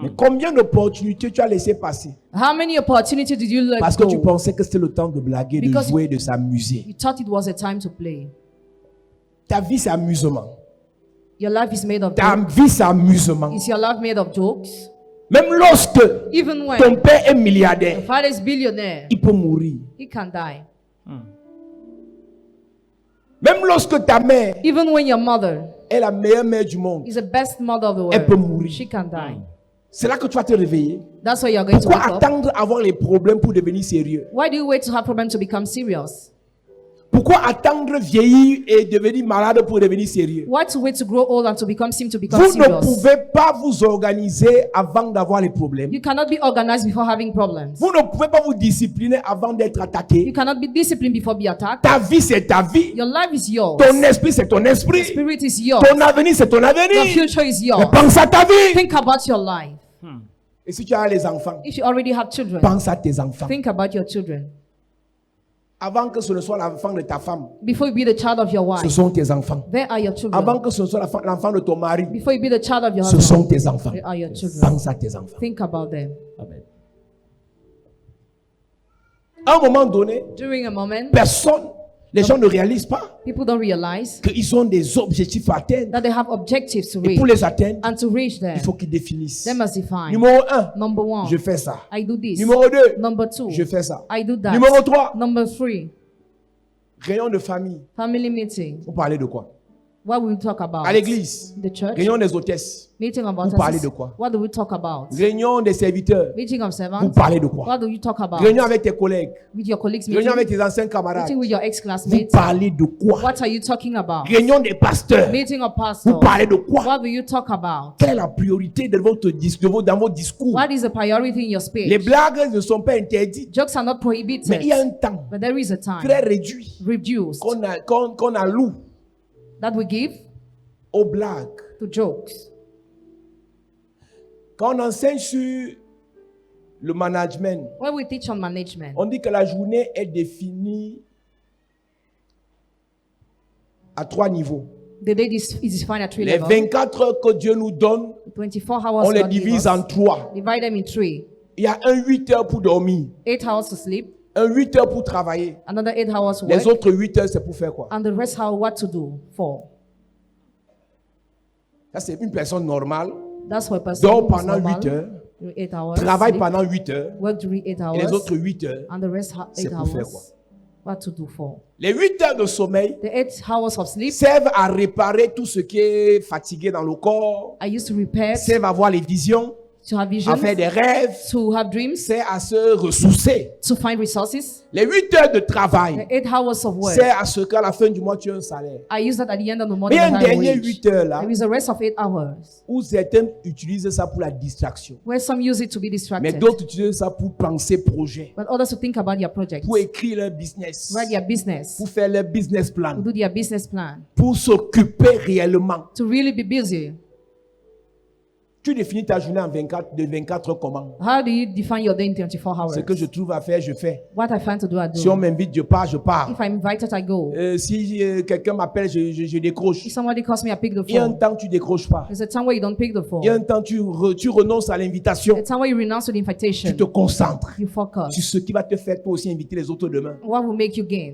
Mais combien d'opportunités tu as laissé passer How many opportunities did you let parce que tu go? pensais que c'était le temps de blaguer, de Because- jouer, de s'amuser. You thought it was a time to play. Ta vie, c'est amusement. Your life is made of Ta jokes. vie, c'est amusement. Is your life made of jokes? Même lorsque Even when ton père est your milliardaire, father is billionaire, il peut mourir. he can die. Même lorsque ta mère Even when your mother est la meilleure mère du monde, is the best mother of the elle peut world, mourir. she can die. C'est là que tu vas te réveiller. That's why you're going to Pourquoi wake up. attendre avoir les problèmes pour devenir sérieux? Why do you wait to have problems to become serious? Pourquoi attendre vieillir et devenir malade pour devenir sérieux? Why to wait to grow old and to become become Vous ne serious? pouvez pas vous organiser avant d'avoir les problèmes. You cannot be organized before having problems. Vous ne pouvez pas vous discipliner avant d'être You attaqué. cannot be disciplined before be attacked. Ta vie, c'est ta vie. Your life is yours. Ton esprit, c'est ton esprit. Spirit is yours. Ton avenir, c'est ton Your avenir. future is Mais yours. pense à ta vie. Think about your life. Et si tu as les enfants, If you already have children, pense à tes enfants. think about your children. Avant que ce ne soit l'enfant de ta femme, Before you be the child of your ce wife, sont tes enfants. there are your children. Avant que ce ne soit l'enfant de ton mari, Before you be the child of your ce husband, sont tes enfants. there are your children. Pense à tes enfants. Think about them. Amen. À un moment donné, During a moment, les gens ne réalisent pas people don't realize qu'ils ont des objectifs à atteindre. that they have objectives to Et pour reach. les atteindre, And to reach them, il faut qu'ils définissent. they must define. Numéro 1, Number one, je fais ça. I do this. Numéro 2, Number two, je fais ça. I do that. Numéro 3, Number three, réunion de famille. family meeting. Vous parlez de quoi? What will we talk about? À l'église, The church. réunion des hôtesses, Meeting of vous parlez hostesses. de quoi? What do we talk about? Réunion des serviteurs, Meeting of vous servants. parlez de quoi? What do you talk about? Réunion avec tes collègues, With your colleagues réunion meeting. avec tes anciens camarades, Meeting with your vous ex-classmates. parlez de quoi? What are you talking about? Réunion des pasteurs, Meeting of vous pastors. parlez de quoi? What will you talk about? Quelle est la priorité de dans vos discours? What is the priority in your Les speech? blagues ne sont pas interdites, Jokes are not mais il prohibited, y a un temps but there is a time très réduit reduced qu'on alloue that we give aux blagues. to jokes. Quand on enseigne sur le management, When we teach on management, on dit que la journée est définie à 3 niveaux. the day is defined at 3 Les levels. 24 heures que Dieu nous donne, 24 hours on les God give divise us. en 3. Divide them in 3. Il y a un 8 heures pour dormir, 8 hours to sleep, un 8 heures pour travailler. another 8 hours to Les work, autres 8 heures, c'est pour faire quoi? and the rest how what to do for. Ça, c'est une personne normale, That's what a person dort who is pendant normal, 8 heures, do 8 hours, travaille sleep, pendant 8 heures, work during 8 et les hours, autres 8 heures, and the rest 8 c'est pour faire quoi? hours, what to do for. Les 8 heures de sommeil The 8 hours of sleep, servent à réparer tout ce qui est fatigué dans le corps, I used to repair, servent à voir les visions, to have à visions, faire des rêves, to have dreams, servent à se ressourcer. to find resources. Les 8 heures de The travail 8 hours of work, servent à ce qu'à la fin du mois, tu aies un salaire. I use that at the end of the Et morning. un I have a dernier wage. 8 heures là, There is a rest of 8 hours, où certains utilisent ça pour la distraction, where some use it to be mais distracted, d'autres utilisent ça pour penser projet, but others to think about their projects, pour écrire leur business, write their business, pour faire leur business to plan, do their business plan, pour s'occuper réellement. to really be busy. Tu définis ta journée en 24 heures comment? How do you define your day in 24 hours? Ce que je trouve à faire, je fais. What I find to do, I do. Si on m'invite, je pars, je pars. If I'm invited, I go. Si quelqu'un m'appelle, je décroche. If somebody calls me, I pick the Il y a un phone. temps, tu décroches pas. There's a time where you don't pick the phone. Il y a un temps, tu renonces à l'invitation. A time where you renounce to the Tu invitation. te concentres You focus. sur ce qui va te faire toi aussi inviter les autres demain. What will make you gain?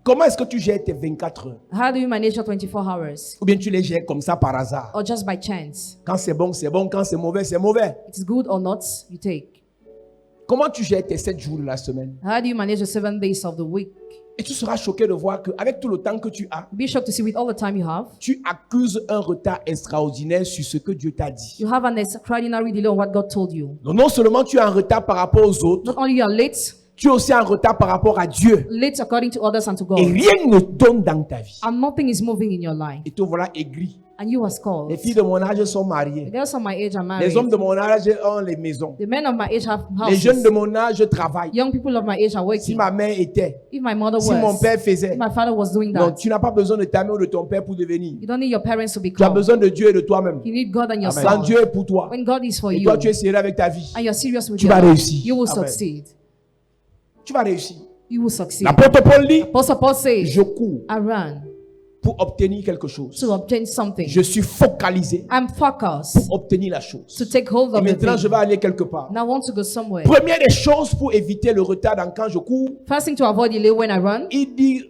Comment est-ce que tu gères tes 24 heures? How do you manage your 24 hours? Ou bien tu les gères comme ça par hasard? Or just by chance? Quand c'est bon, c'est bon. Quand c'est mauvais, c'est mauvais. It's good or not, you take. Comment tu gères tes 7 jours de la semaine? How do you manage the 7 days of the week? Et tu seras choqué de voir qu'avec tout le temps que tu as, Be shocked to see with all the time you have, tu accuses un retard extraordinaire sur ce que Dieu t'a dit. you have an extraordinary delay on what God told you. Donc non seulement tu es en retard par rapport aux autres, Not only you are late, tu es aussi en retard par rapport à Dieu. late according to others and to Et God. rien ne tourne dans ta vie. And nothing is moving in your life. Et te voilà aigri. And you was called. Les filles de mon âge sont The mariées. girls of my age are Les married. hommes de mon âge ont les maisons. The men of my age have Les jeunes de houses. mon âge travaillent. Young people of my age are Si working. ma mère était, If my mother si mon was, père faisait. if my father was doing Donc that, tu n'as pas besoin de ta mère ou de ton père pour devenir. you don't need your parents to be Tu as called. besoin de Dieu et de toi-même. You need God and Quand yourself. Dieu est pour toi, When God is for et you, toi tu es sérieux avec ta vie, and you're serious with tu your vas life, réussir. you will Amen. succeed. tu vas réussir. You will succeed. L'apôtre Paul dit, Apostle Paul says, je cours I run pour obtenir quelque chose. to obtain something. Je suis focalisé I'm focused pour obtenir la chose. to take hold Et of the maintenant, je thing. vais aller quelque part. And I want to go somewhere. Première des choses pour éviter le retard dans quand je cours, First thing to avoid delay when I run, il dit,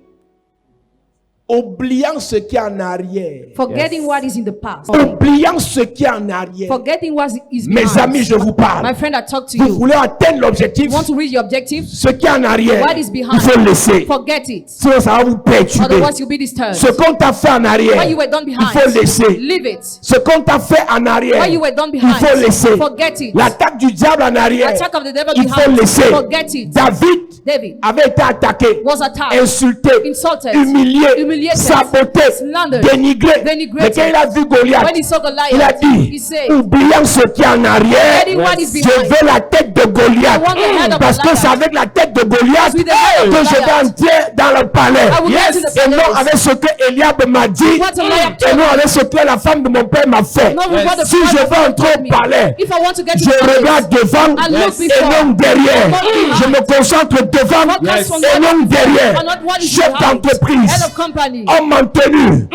oubliant ce qui est en arrière. forgetting what is in the past. Oubliant ce qui est en arrière. Forgetting what is Mes behind. amis, je vous My parle. friend, I talk to Vous you. voulez atteindre l'objectif, You want to reach your objective? ce qui est en arrière, What is behind? il faut le laisser. Forget it. Sinon, ça va vous perturber. Otherwise, you'll be disturbed. Ce qu'on t'a fait en arrière, What you were done il behind, faut laisser. leave it. Ce qu'on t'a fait en arrière, What you were done il behind, faut laisser. forget it. L'attaque du diable en arrière, Attack of the devil il faut behind, laisser. forget it. David avait été attaqué, was attacked, insulté, insulted, humilié, humiliated, saboté, slandered, dénigré. denigrated. Mais quand il a vu Goliath, When he saw il a Goliath, dit, he said, oubliant ce qui est en arrière, forgetting what is je behind, veux la tête de Goliath. I want the head of Parce que Goliath. c'est avec la tête de Goliath With the head of que je vais Goliath. entrer dans le palais. I will go to the Et non palace. avec ce que Eliab m'a dit, What Eliab et told non me. avec ce que la femme de mon père m'a fait. Not with what the Si je prophet veux entrer told au me. palais, If I want to get je to the palace, regarde devant I look et before. non derrière. Not behind. Je me concentre devant Focus on et what non is derrière. before, not what is Chef behind. d'entreprise, Head of company, homme maintenu,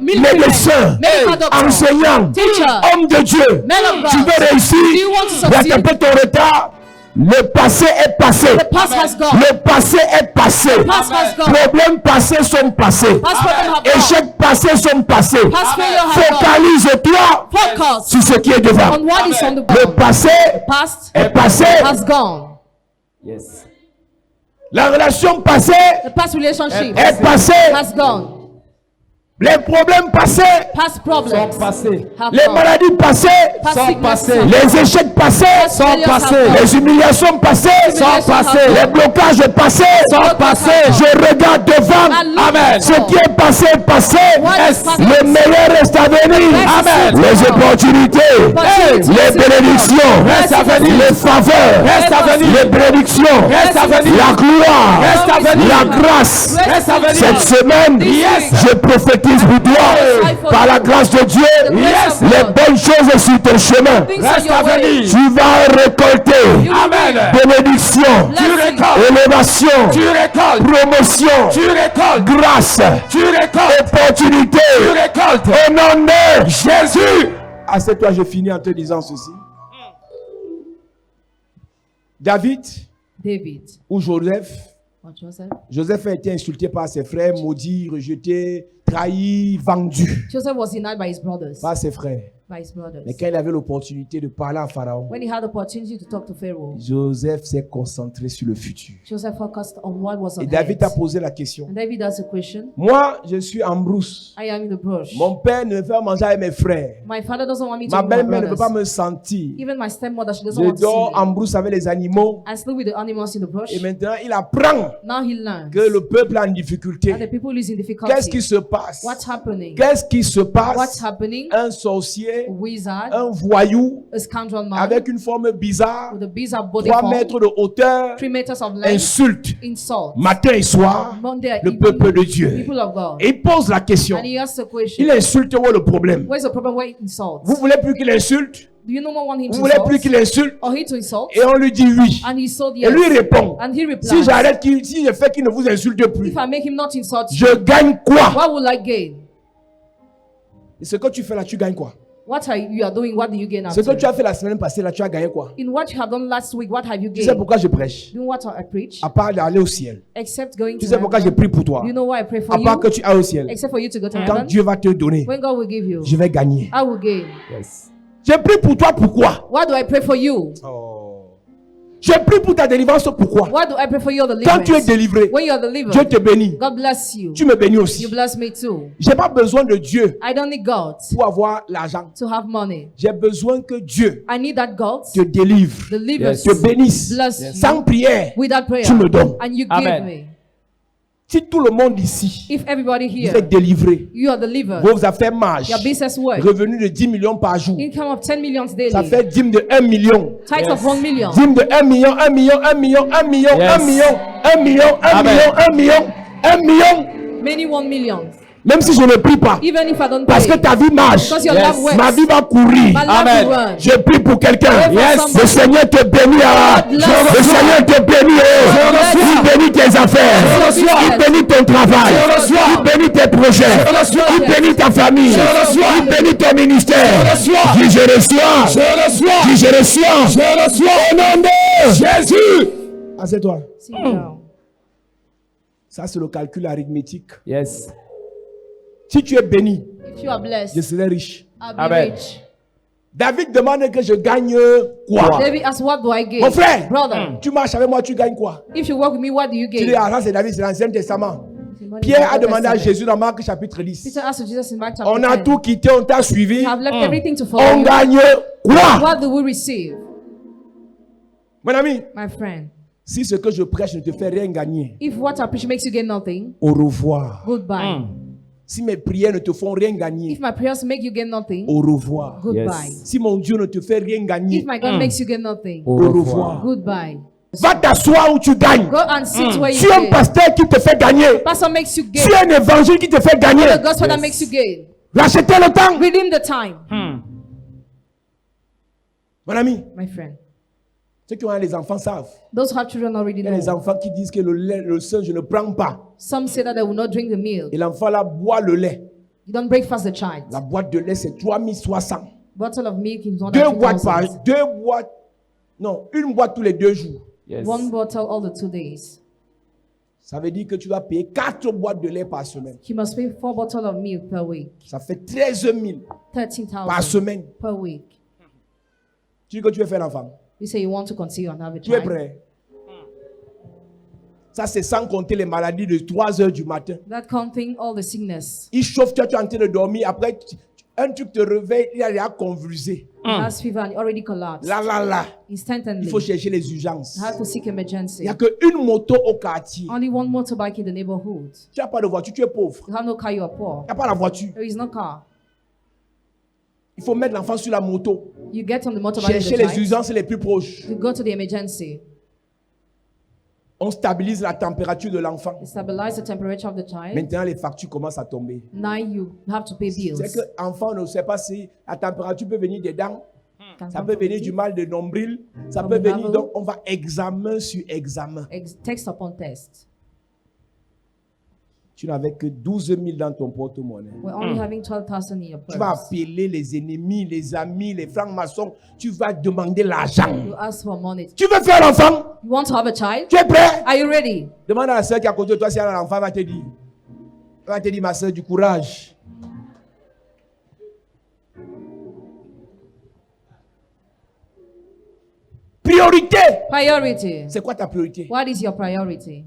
military médecin, men, medical doctor, enseignant, teacher, homme de Dieu. man of God. Tu veux réussir, Do you want to succeed? rattraper ton retard. Le passé est passé. The past has gone. Le passé est passé. Past has gone. Problèmes passés sont passés. Past problem have gone. Échecs passés sont passés. Past failure has gone. Focalise-toi Focus sur ce qui est devant. on what is on the Le board. passé Past est passé. has gone. Yes. La relation passée The past relationship est passée. has gone. Les problèmes passés, Past problems Sont passés. have les gone. maladies passées, Past sont sicknesses passés. have les échecs passés, Sont passés. les humiliations passées, Sont passés. les blocages passés, Sont passés. Je regarde devant. I look Amen. Ce forward. qui est passé est passé. What is passé. Le meilleur reste à venir. Reste Amen. à venir. Les opportunités, Opportunités. les bénédictions, Reste à venir. les faveurs, Reste à venir. les bénédictions, Reste à venir. la gloire, Reste à venir. la grâce. Reste à venir. Cette semaine, Yes. je prophétise pour toi, par la grâce de Dieu, Yes. les bonnes choses sur ton chemin. Things Reste on à your way. venir. Tu vas récolter You Amen. will bénédiction, Blessing. élévation, Tu récoltes. promotion, Tu récoltes. grâce, Tu récoltes. opportunité. Tu récoltes. Au nom de Jésus. Assieds-toi, je finis en te disant ceci. David David ou Joseph, or Joseph. Joseph a été insulté par ses frères, maudit, rejeté, trahi, vendu Joseph was denied by his brothers. par ses frères. By his brothers. Mais quand il avait l'opportunité de parler à Pharaon, When he had the opportunity to talk to Pharaoh, Joseph s'est concentré sur le futur. Joseph focused on what was Et ahead. David a posé la question. And David asked a question. Moi, je suis en brousse. I am in the bush. Mon père ne veut pas manger avec mes frères. My father doesn't want me to Ma eat with my belle-mère ne veut pas brothers. me sentir. Even my stepmother, she doesn't Je want to see dors en me. brousse avec les animaux. I sleep with the animals in the bush. Et maintenant, il apprend Now he learns que le peuple est en difficulté. that the people is in Qu'est-ce qui difficulty. se passe? What's happening? Qu'est-ce qui se What's passe? happening? Un sorcier, A wizard, un voyou, a scoundrel man avec une forme bizarre, with a bizarre body 3 form, mètres de hauteur, 3 meters of length, insulte insult, matin et soir Monday and le evening, peuple de Dieu. people of God. Et il pose la question. And he asks a question. Il insulte, où est le problème? Where's the problem? Where he insults? Vous voulez plus qu'il insulte? Do you no more want him Vous to voulez plus insult? qu'il insulte? Or he to insult? Et on lui dit oui. And he said Et lui yes. répond. And he replies, Si j'arrête, si je fais qu'il ne vous insulte plus, if I make him not insult you, je gagne quoi? what will I gain? Et ce que tu fais là, tu gagnes quoi? What you are doing, what do you gain Ce que tu after? as fait la semaine passée là, tu as gagné quoi? In what you have done last week, what have you Tu sais gained? pourquoi je prêche? Doing what I preach, À part d'aller au ciel. except going Tu to sais pourquoi je heaven. prie pour toi? You know why I pray for À part que you? tu ailles au ciel. Except for you to go to Quand heaven. Dieu va te donner, When God will give you, je vais gagner. I will gain. Yes. Je prie pour toi, pourquoi? Why do I pray for you? Je prie pour ta délivrance, pourquoi? Why do I pray for your Quand tu es deliverance? délivré, When you are Dieu delivered, te bénit. God bless you. Tu me bénis aussi. You bless me too. J'ai pas besoin de Dieu I don't need God pour avoir l'argent. to have money. J'ai besoin que Dieu I need that God te délivre, delivers Yes. te bénisse. bless you Sans prière, without prayer. tu me donnes. And you give Amen. me. Si tout le monde ici If everybody vous here, êtes délivré, you are delivered, vos affaires marchent, your business work, revenu de 10 millions par jour, income of 10 millions daily, ça fait dîme de 1 million. tithes of 1 million, Dîme de 1 million, 1 million, 1 million, 1 million, 1 Yes. million, 1 million, 1 Amen. million, 1 million, 1 million. many 1 million. Même si je ne prie pas, Even if I don't parce pray, que ta vie marche, because your Yes. love works, ma vie va courir. my love Amen. will run. Je prie pour quelqu'un. Yes. Le Seigneur te bénit. bless Le you. Seigneur te bénit. bless Il you. bénit tes affaires. Je reçois. Il bénit ton travail. reçois. Il bénit tes projets. reçois. Il bénit ta famille. reçois. Il bénit ton ministère. Dis je reçois. Dis je reçois. Au nom de Jésus. Assieds-toi. Sit down. Ça, c'est le calcul arithmétique. Yes. Si tu es béni, If you are blessed, je serai riche. I'll be Amen. rich. David demande que je gagne quoi? David asks, what do I gain? Mon frère, Brother, tu marches avec moi, tu gagnes quoi? if you work with me, what do you Tu dis, gain? ah, ça c'est David, c'est l'Ancien Testament. Money Pierre in a the demandé à Testament. Jésus dans Marc chapitre 10. Peter asked Jesus in Mark chapter On a 10, tout quitté, on t'a suivi. we have left everything to follow On you. gagne quoi? What do we receive? Mon ami, My friend, si ce que je prêche ne te fait rien gagner, if what I preach makes you gain nothing, au revoir. goodbye. Si mes prières ne te font rien If gagner, my prayers make you gain nothing, au revoir. goodbye. Si mon Dieu ne te fait rien gagner, If my God makes you gain nothing, au revoir. goodbye. Va t'asseoir où tu gagnes. Go and sit where Tu you es un gain. pasteur qui te fait gagner. Pastor makes you gain. Tu es un évangile qui te fait gagner. The gospel that makes you gain. Rachetez le temps. Redeem the time, Mon ami, my friend. ceux qui ont les enfants savent. Those who have children already Il y a des know. enfants qui disent que le lait, le sein, je ne prends pas. Some say that they will not drink the milk. Et l'enfant là boit le lait. You don't break fast the child. La boîte de lait, c'est 3060. Bottle of milk is more Deux than boîtes par 2,000. une boîte tous les 2 jours. Yes. One bottle all the 2 days. Ça veut dire que tu dois payer 4 boîtes de lait par semaine. You must pay 4 bottles of milk per week. Ça fait 13 000 par 13,000 semaine. per week. Tu dis que tu veux faire l'enfant. You say you want to conceive and have a Tu es child. prêt? Ça, c'est sans compter les maladies de 3 heures du matin. That counting all the sickness. Il chauffe, tu es en train de dormir. Après, un truc te réveille, il a déjà convulsé. He has fever and he already collapsed. Là. Instantly. Il faut chercher les urgences. You have to seek Il emergency. n'y a qu'une moto au quartier. Only one motorbike in the neighborhood. Tu n'as pas de voiture, tu es pauvre. You have no car, you are poor. Il n'y a pas la voiture. There is no car. Il faut mettre l'enfant sur la moto. You get on the motorbike. Chercher with the les child. urgences les plus proches. You go to the emergency. On stabilise la température de l'enfant. You stabilize the temperature of the child. Maintenant, les factures commencent à tomber. Now you have to pay bills. C'est que l'enfant ne sait pas si la température peut venir des dents, Can ça come peut from venir the du mal de nombril, ça From peut the venir. navel. Donc, on va examen sur examen. Test upon test. Tu n'avais que 12 000 dans ton porte-monnaie. We're only having 12,000 in your Tu vas purse. appeler les ennemis, les amis, les francs-maçons. Tu vas demander l'argent. You ask for money. Tu veux faire l'enfant? You want to have a child? Tu es prêt? Are you ready? Demande à la soeur qui est à côté de toi si elle a l'enfant, elle va te dire. Elle va te dire, ma soeur, du courage. Priorité. Priority. C'est quoi ta priorité? What is your priority?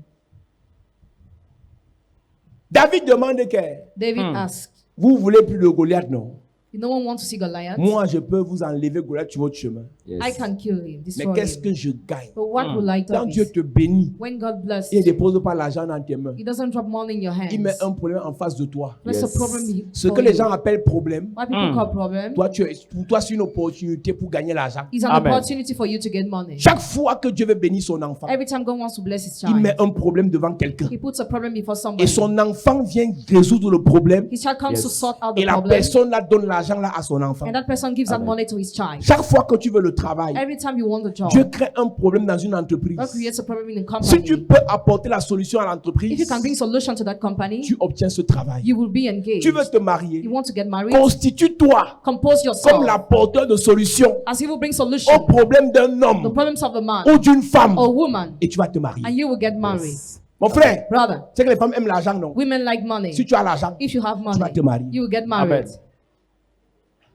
David demande que David asked, vous voulez plus de Goliath, non? no one wants to see Goliath. Moi, je peux vous enlever Goliath sur votre chemin. I can kill him, Mais destroy qu'est-ce him. que je gagne? But what will I Quand do? Dieu te bénit, When God bless il ne you, dépose pas l'argent dans tes mains. He doesn't drop money in your hands. Il met un problème en face de toi. That's a problem Ce for que les you. gens appellent problème, What people call problem toi, pour toi, c'est une opportunité pour gagner l'argent. is an Amen. opportunity for you to get money. Chaque fois que Dieu veut bénir son enfant, Every time God wants to bless His il met child, un problème devant quelqu'un. He puts a problem before Et somebody. son enfant vient résoudre le problème. His child comes to sort out Et the la problem, personne là donne l'argent là à son enfant. and that person gives that money to his child. Chaque fois que tu veux le travail, Every time you want the job, Dieu crée un problème dans une entreprise. God creates a problem in a Si tu company. peux apporter la solution à If l'entreprise, you can bring solution to that company, tu obtiens ce travail. you will be engaged. Tu veux te marier, You want to get married, constitue-toi compose comme yourself l'apporteur de solution as He will bring au solution problème d'un the homme problems of the man ou d'une femme or woman, et tu vas te marier. and you will get married. Mon frère, Brother, c'est que les femmes aiment l'argent, non? women like money. Si tu as l'argent, If you have tu vas money, te marier. you will get Amen. married.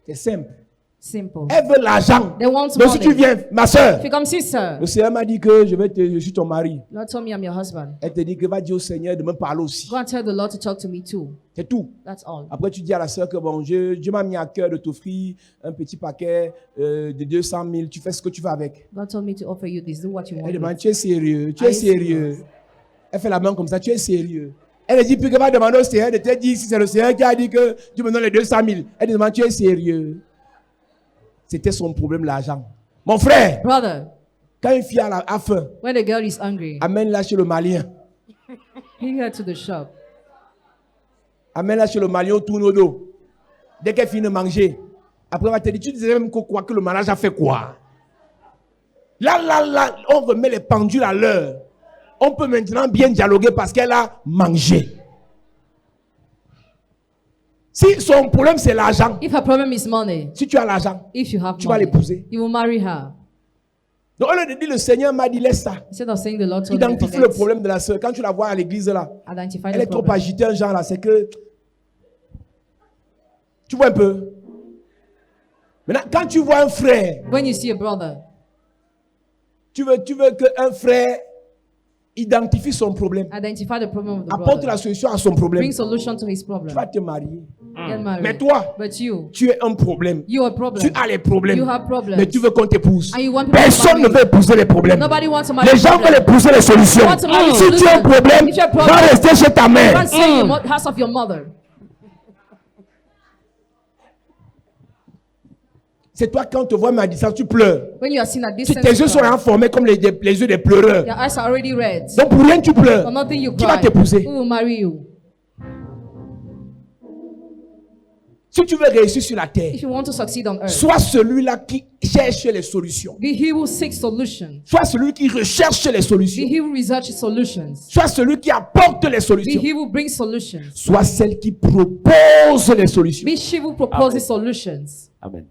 C'est simple. Simple. Elle veut l'argent. They want Donc si tu money. viens, ma soeur, If you come, sister, le Seigneur m'a dit que je suis ton mari. Lord told me I'm your husband. Elle te dit que va dire au Seigneur de me parler aussi. Go and tell the Lord to talk to me too. C'est tout. That's all. Après, tu dis à la soeur que bon, Dieu m'a mis à cœur de t'offrir un petit paquet de 200 000. Tu fais ce que tu veux avec. God told me to offer you this. Do what you Elle want. demande, with. tu es sérieux, tu Are es you sérieux. serious? Elle fait la main comme ça, tu es sérieux. Elle dit, puis que va demander au Seigneur de te dire si c'est le Seigneur qui a dit que tu me donnes les 200 000. Elle demande, tu es sérieux. C'était son problème, l'argent. Mon frère, Brother, quand une fille a faim, when the girl is hungry, amène-la chez le Malien. bring her to the shop. Amène-la chez le Malien, tourne au dos. Dès qu'elle finit de manger, après, elle va te dire, tu disais même que le malade a fait quoi? Là, on remet les pendules à l'heure. On peut maintenant bien dialoguer parce qu'elle a mangé. Si son problème c'est l'argent, If her problem is money, si tu as l'argent, if you have tu vas money, l'épouser. you will marry her. Donc, au lieu de dire le Seigneur m'a dit, laisse ça. Instead of saying the Lord told me to Identifie le problème de la soeur. Quand tu la vois à l'église là, identify elle the est trop problem. agitée, un genre là, c'est que. Tu vois un peu. Maintenant, quand tu vois un frère, When you see a brother, tu veux qu'un frère identifie son problème, identify the problem of the apporte la brother. solution à son problème, Bring solution to his tu problem. vas te marier. Get married. Mais toi, But you tu es un problème. are a problem. Tu as les problèmes. You have problems. Mais tu veux qu'on t'épouse. And you want people to Personne ne marry veut épouser les problèmes. Nobody wants to marry Les gens problem. veulent épouser les solutions. You want to marry Si tu as un solution. problème, If you have va problem, rester chez ta Go mère. and stay in the house of your mother. C'est toi quand on te voit à distance, tu pleures. When you are seen at distance, Tes yeux sont informés comme les yeux des pleureurs. your eyes are already red. Donc pour rien tu pleures. For nothing you Qui va cry. t'épouser? Who will marry you? Si tu veux réussir sur la terre, If you want to succeed on earth, sois celui-là qui cherche les solutions. be he who seeks solutions. Sois celui qui recherche les Be solutions. he who researches solutions. Sois celui qui apporte les Be solutions. he who brings solutions. Sois celle qui propose les solutions. Be she who proposes solutions. Amen.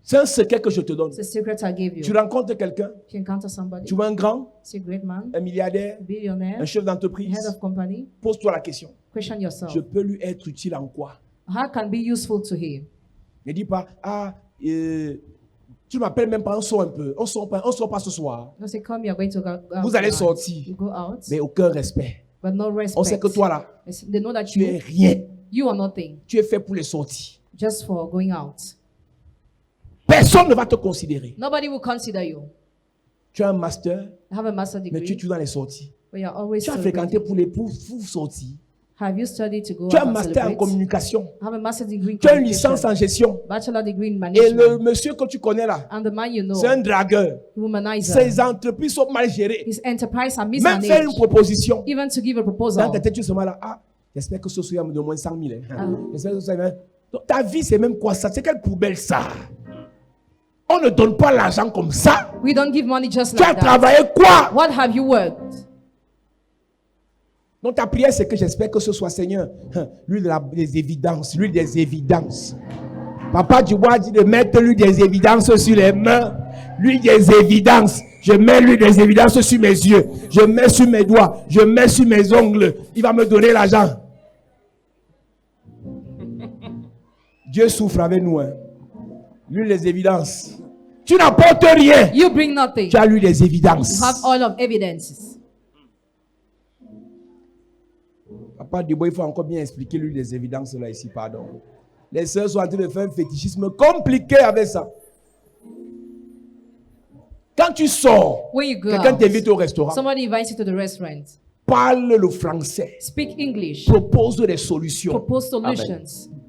C'est un secret que je te donne. It's a secret I gave Tu you. rencontres quelqu'un, If you encounter somebody, tu vois un grand, see a great man, un milliardaire, a billionaire, un chef a d'entreprise, head of company, pose-toi la question. question yourself. Je peux lui être utile en quoi? How can be useful to him? Ne dis pas, tu Tu ne m'appelles même pas, on sort un peu. On sort pas ce soir. You say, come, you're going to go out. Vous allez tonight." sortir. You go out, Mais aucun respect. but no respect. On sait que toi là, They know that tu es you, rien. you are nothing, Tu es fait pour les sorties. just for going out. Personne ne va te considérer. Nobody will consider you. Tu as un master, You have a master's mais tu es degree, toujours dans les sorties. but you're always Tu as fréquenté celebrating. pour sortir. Have you studied to go Tu as out un and master en celebrate? communication. Have a master's degree in Tu as une licence communication, en gestion. bachelor degree in Et management, le monsieur que tu connais là, and the man you know, c'est un dragueur. womanizer. Ses entreprises sont mal gérées. His enterprise are Même faire mismanaged. une proposition. Even to give a Dans proposal. ta tête, tu es seulement là. Ah, j'espère que ce soit de moins 100 000. Ah. J'espère que ce soit... Donc, ta vie, c'est même quoi ça? C'est quelle poubelle ça? On ne donne pas l'argent comme ça. We don't give money just Tu as like that. travaillé quoi? What have you worked? Donc ta prière, c'est que j'espère que ce soit Seigneur, l'huile des évidences, l'huile des évidences. Papa du bois dit de mettre l'huile des évidences sur les mains, l'huile des évidences. Je mets l'huile des évidences sur mes yeux, je mets sur mes doigts, je mets sur mes ongles. Il va me donner l'argent. Dieu souffre avec nous. Hein. L'huile des évidences. Tu n'apportes rien. You bring nothing. Tu as l'huile des évidences. You have all of evidences. Papa Dubois, il faut encore bien expliquer l'huile des évidences là ici, pardon. Les sœurs sont en train de faire un fétichisme compliqué avec ça. Quand tu sors, When you go quelqu'un out, t'invite au restaurant, somebody invites you to the restaurant. parle le français, Speak English. propose des solutions, Propose solutions.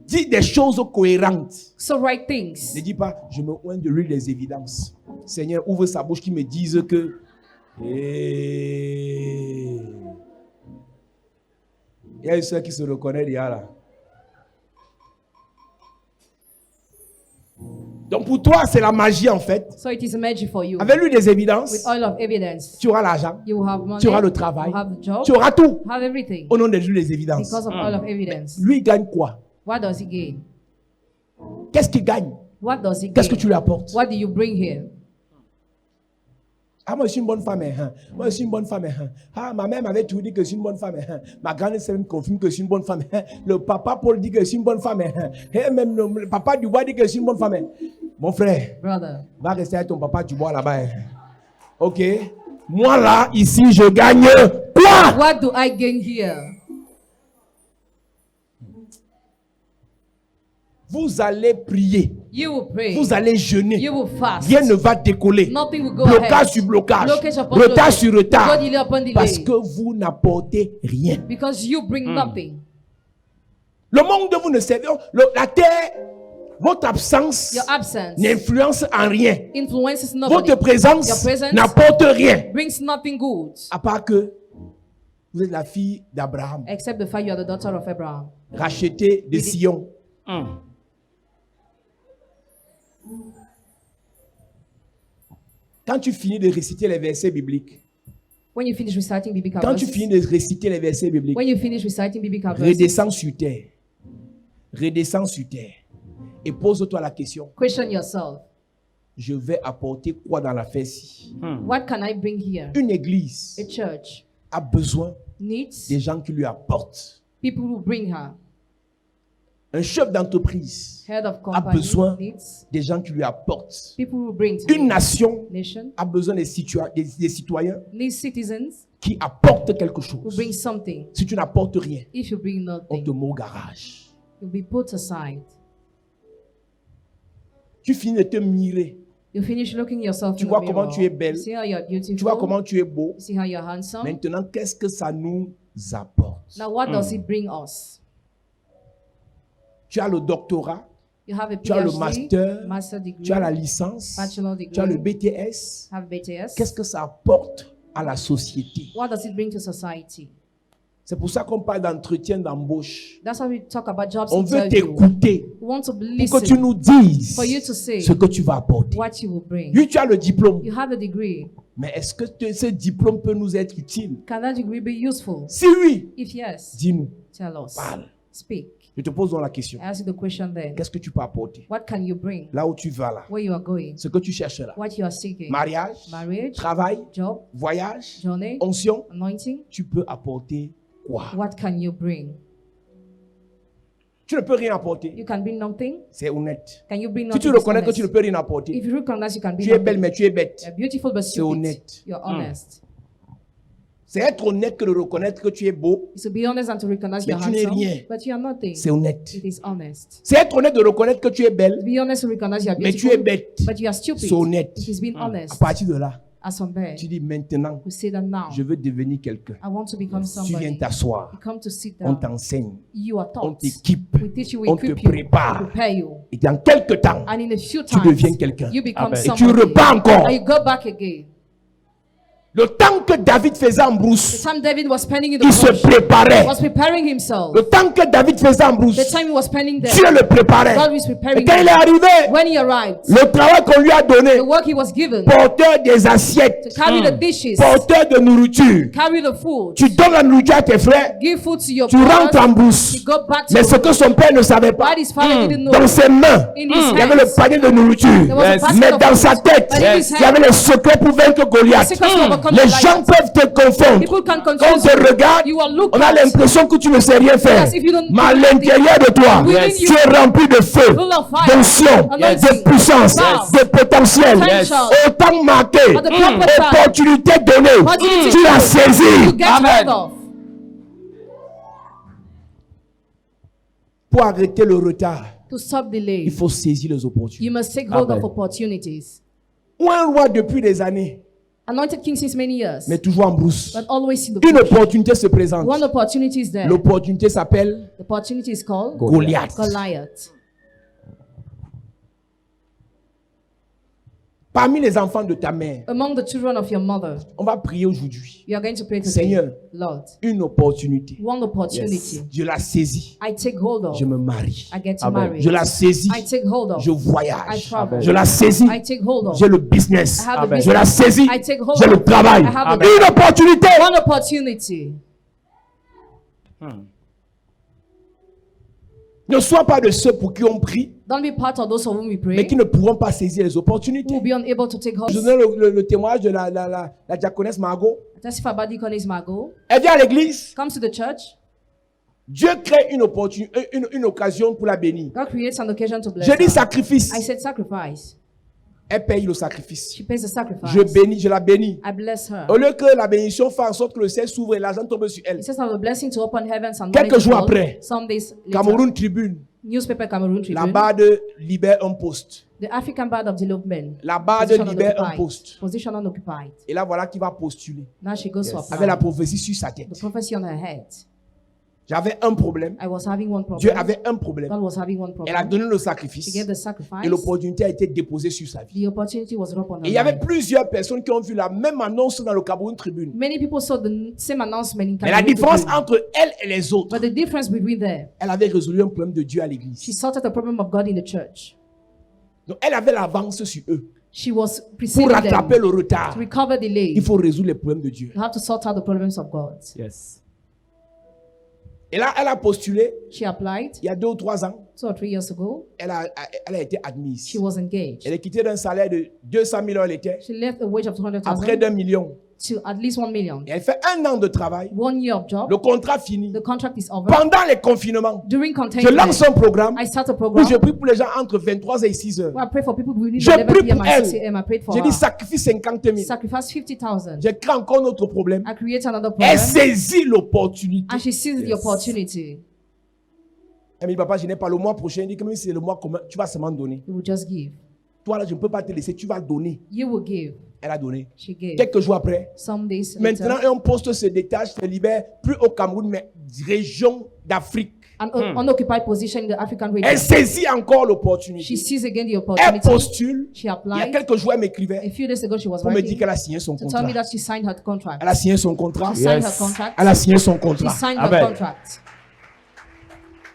dis des choses cohérentes. So write things. Ne dis pas, je me oins de l'huile des évidences. Seigneur, ouvre sa bouche qui me dise que... Il y a une soeur qui se reconnaît déjà là. Donc pour toi, c'est la magie en fait. So it is a magic for you. Avec l'huile des évidences, With all of evidence. tu auras l'argent, You will have money. tu auras le travail, You have the job. tu auras tout. Have everything. Au nom de l'huile des évidences. Because of all of evidence. Lui, il gagne quoi? What does he gain? Qu'est-ce qu'il gagne? What does he Qu'est-ce que gain? tu lui apportes? What do you bring here? Ah, moi, je suis une bonne femme. Hein. Moi, je suis une bonne femme. Hein. Ah, ma mère m'avait toujours dit que je suis une bonne femme. Hein. Ma grande-sœur me confirme que je suis une bonne femme. Hein. Le papa Paul dit que je suis une bonne femme. Hein. Et même le papa Dubois dit que je suis une bonne femme. Hein. Mon frère, Brother, va rester avec ton papa Dubois là-bas. Hein. Ok? Moi là, ici, je gagne quoi? what do I gain here? Vous allez prier. You will pray. Vous allez jeûner. You will fast. Rien ne va décoller. Nothing will go Blocage ahead. sur blocage. Blockage upon Retard blockage. sur retard. Go delay upon delay. Parce que vous n'apportez rien. Because you bring nothing. Le monde de vous ne sert. La terre, votre absence Your absence n'influence en rien. influences nobody. Votre présence Your presence n'apporte rien. brings nothing good. À part que vous êtes la fille d'Abraham, Except the fact you are the daughter of Abraham. rachetée de Sion. Quand tu finis de réciter les versets bibliques, When you finish reciting biblical quand tu verses, finis de réciter les versets bibliques, when you finish reciting biblical verses, redescends sur terre. Redescends sur terre. Et pose-toi la question. question yourself, Je vais apporter quoi dans la fête-ci? what can I bring here? Une église A church a besoin needs des gens qui lui apportent. people who bring her. Un chef d'entreprise Head of a company besoin needs des gens qui lui apportent. people who bring to Une the nation nation, a besoin des citoyens needs citizens qui apportent quelque who chose. bring something. Si tu n'apportes rien, If you bring on nothing, te met au garage. you'll be put aside. Tu finis de te mirer. You finish looking yourself Tu in the vois mirror. comment tu es belle. You see how you're beautiful. Tu vois comment tu es beau. You see how you're handsome. Maintenant, qu'est-ce que ça nous apporte? Now, what does it bring us? Tu as le doctorat, You have a tu as le PhD, master degree, tu as la licence, bachelor degree, tu as le BTS. have BTS. Qu'est-ce que ça apporte à la société? What does it bring to society? C'est pour ça qu'on parle d'entretien d'embauche. That's why we talk about jobs On veut interview. t'écouter We want to pour que listen tu nous dises for you to say ce que tu vas apporter. what you will bring. Oui, tu as le diplôme, You have a degree. mais est-ce que ce diplôme peut nous être utile? Can that degree be useful? Si oui, If yes, dis-nous. tell us. Parle. Speak. Je te pose donc la question. I ask you the question then. Qu'est-ce que tu peux apporter? What can you bring? Là où tu vas là, Where you are going? ce que tu cherches là. What you are seeking? Mariage, Marriage, travail, job, voyage, journey, onction. anointing. Tu peux apporter quoi? What can you bring? Tu ne peux rien apporter. You can bring nothing. C'est honnête. Can you bring Si tu nothing? reconnais que It's tu ne honest. peux rien apporter, If you recognize you can bring tu es belle nothing, mais tu es bête. you're beautiful but C'est stupid. honnête. You're honest. C'est être honnête que de reconnaître que tu es beau. It's to be honest and to recognize Mais you're tu n'es handsome, rien. but you are nothing. C'est honnête. It is honest. C'est être honnête de reconnaître que tu es belle, To be honest to recognize you are mais tu beautiful, es bête. but you are stupid. C'est honnête. It is being À honest. partir de là, As from there, tu dis maintenant, we say that now, je veux devenir quelqu'un. I want to become Tu viens somebody. t'asseoir. You come to sit On down. t'enseigne. You are On taught. t'équipe. We teach you, we On te equip you, prépare. we prepare you. Et dans quelques temps, And in a few tu times, deviens quelqu'un. you become Amen. Et tu somebody. repars encore. And you go back again. Le temps que David faisait en The brousse, time David was spending in the il se bush, préparait. was preparing himself. Le temps que David faisait en The brousse, time he was spending there, Dieu le préparait. God was Et preparing quand il him. est arrivé, When he arrived, le travail qu'on lui a donné, the work he was given porteur des assiettes, to carry the dishes, porteur de nourriture, carry the food, tu donnes la nourriture à tes frères, give food to your tu rentres en brothers, brousse. you go back to Mais your ce que son père ne savait pas, what his father didn't know. dans ses mains, In his il y avait le hands, panier de nourriture. there was a Yes. basket Mais of dans food. sa tête, But in his il y avait hand, le secret pour vaincre Goliath. the secret to overcome Les Goliath. gens peuvent te confondre. People can Quand on confuse te you. regarde, You are looked on a at. l'impression que tu ne sais rien faire. Yes, if you don't Mais à do anything, l'intérieur de toi, within tu you, es rempli de feu, full of fire, d'onction, anointing, de puissance, power, de potentiel. potential. Autant marqué, At the proper time, opportunité donnée, opportunity tu la you saisis. get Amen. hold of. Pour arrêter le retard, To stop il delay, faut saisir les opportunités. you must take hold Amen. of opportunities. Ou un roi depuis des années, Anointed king since many years, mais toujours en brousse. but always in the Une bush. opportunité se présente. One opportunity is there. L'opportunité s'appelle The opportunity is called Goliath. Goliath. Parmi les enfants de ta mère, Among the children of your mother, on va prier aujourd'hui. you are going to pray today. Seigneur, Lord, une opportunité. one opportunity. Je la saisis. I take hold of. Je me marie. I get Amen. married. Je la saisis. I take hold of. Je I voyage. travel. Je la saisis. I take hold of. J'ai le business. I have a Amen. Je la business. saisis. I take hold J'ai le of. travail. I have a Une opportunité. One opportunity. Ne sois pas de ceux pour qui on prie, Don't be part of those for whom we mais pray, qui ne pourront pas saisir les who opportunités. will be unable to take hold. Je donne le témoignage de la diaconesse Margot. Testify about Deaconess Margot. Elle vient à l'église. Comes to the church. Dieu crée une opportunité, une occasion pour la bénir. God creates an occasion to bless Je dis her. sacrifice. I said sacrifice. Elle paye le sacrifice. She pays the sacrifice. Je la bénis. I bless her. Au lieu que la bénédiction fasse en sorte que le ciel s'ouvre et l'argent tombe sur elle. It says of the blessing to open heavens and Quelques money to jours fall. après, Some days later, Cameroun Tribune, newspaper Cameroon Tribune. la BAD libère un poste. The African Band of Development. La BAD Position libère un unoccupied. poste. Position unoccupied. Et là, voilà qui va postuler. Now she goes to apply. Avec la prophétie sur sa tête. The prophecy on her head. J'avais un problème. I was having one Dieu problem. avait un problème. God was having one Elle a problem. donné le She sacrifice. gave the Et sacrifice. l'opportunité a été déposée sur sa vie. The opportunity was up on Et il her y avait mind. plusieurs personnes qui ont vu la même annonce dans le Cameroun Tribune. Many people saw the same announcement in Mais la Cameroon différence Tribune. entre elle et les autres, But the difference between there, elle avait résolu un problème de Dieu à l'église. she sorted the problem of God in the church. Donc elle avait l'avance sur eux. She was Pour preceding rattraper them. le retard, To recover delay, il faut résoudre les problèmes de Dieu. you have to sort out the problems of God. Yes. Et là, elle a postulé She applied il y a 2 ou 3 ans. 2 or 3 years ago. Elle a été admise. She was engaged. Elle est quittée d'un salaire de 200 000 elle était, She left a wage of à près 200,000 d'1 million. to at least 1 million. Et elle fait 1 an de travail. 1 year of job. Le contrat fini. The contract is over. Pendant les confinements, During je containment, lance un programme I start a où program je prie pour les gens entre 23 et 6 heures. where I pray for people between Je 11 prie p.m. pour and elle. 6 a.m. I prayed for J'ai dit her. sacrifice 50 000. Sacrifice 50,000. J'ai créé encore un autre problème. I create another Elle problem. saisit l'opportunité. And she seized the Yes. opportunity. Elle me dit, papa, je n'ai pas le mois prochain. Il dit que même si c'est le mois commun, tu vas seulement donner. You will just give. Toi, là, je ne peux pas te laisser. Tu vas donner. You will give. Elle a donné. She gave. Quelques jours après, Some days maintenant, later, un poste se détache, se libère, plus au Cameroun, mais région d'Afrique. an unoccupied position in the African region. Elle saisit encore She l'opportunité. sees again the Elle opportunity. postule. She Il y a applied. quelques jours, elle A m'écrivait few days ago, she was pour me dire writing qu'elle a signé son to tell me contrat. that she signed her contract. Elle a signé son contrat. She signed Yes. her contract. Elle a signé son She contrat. signed Amen. her contract.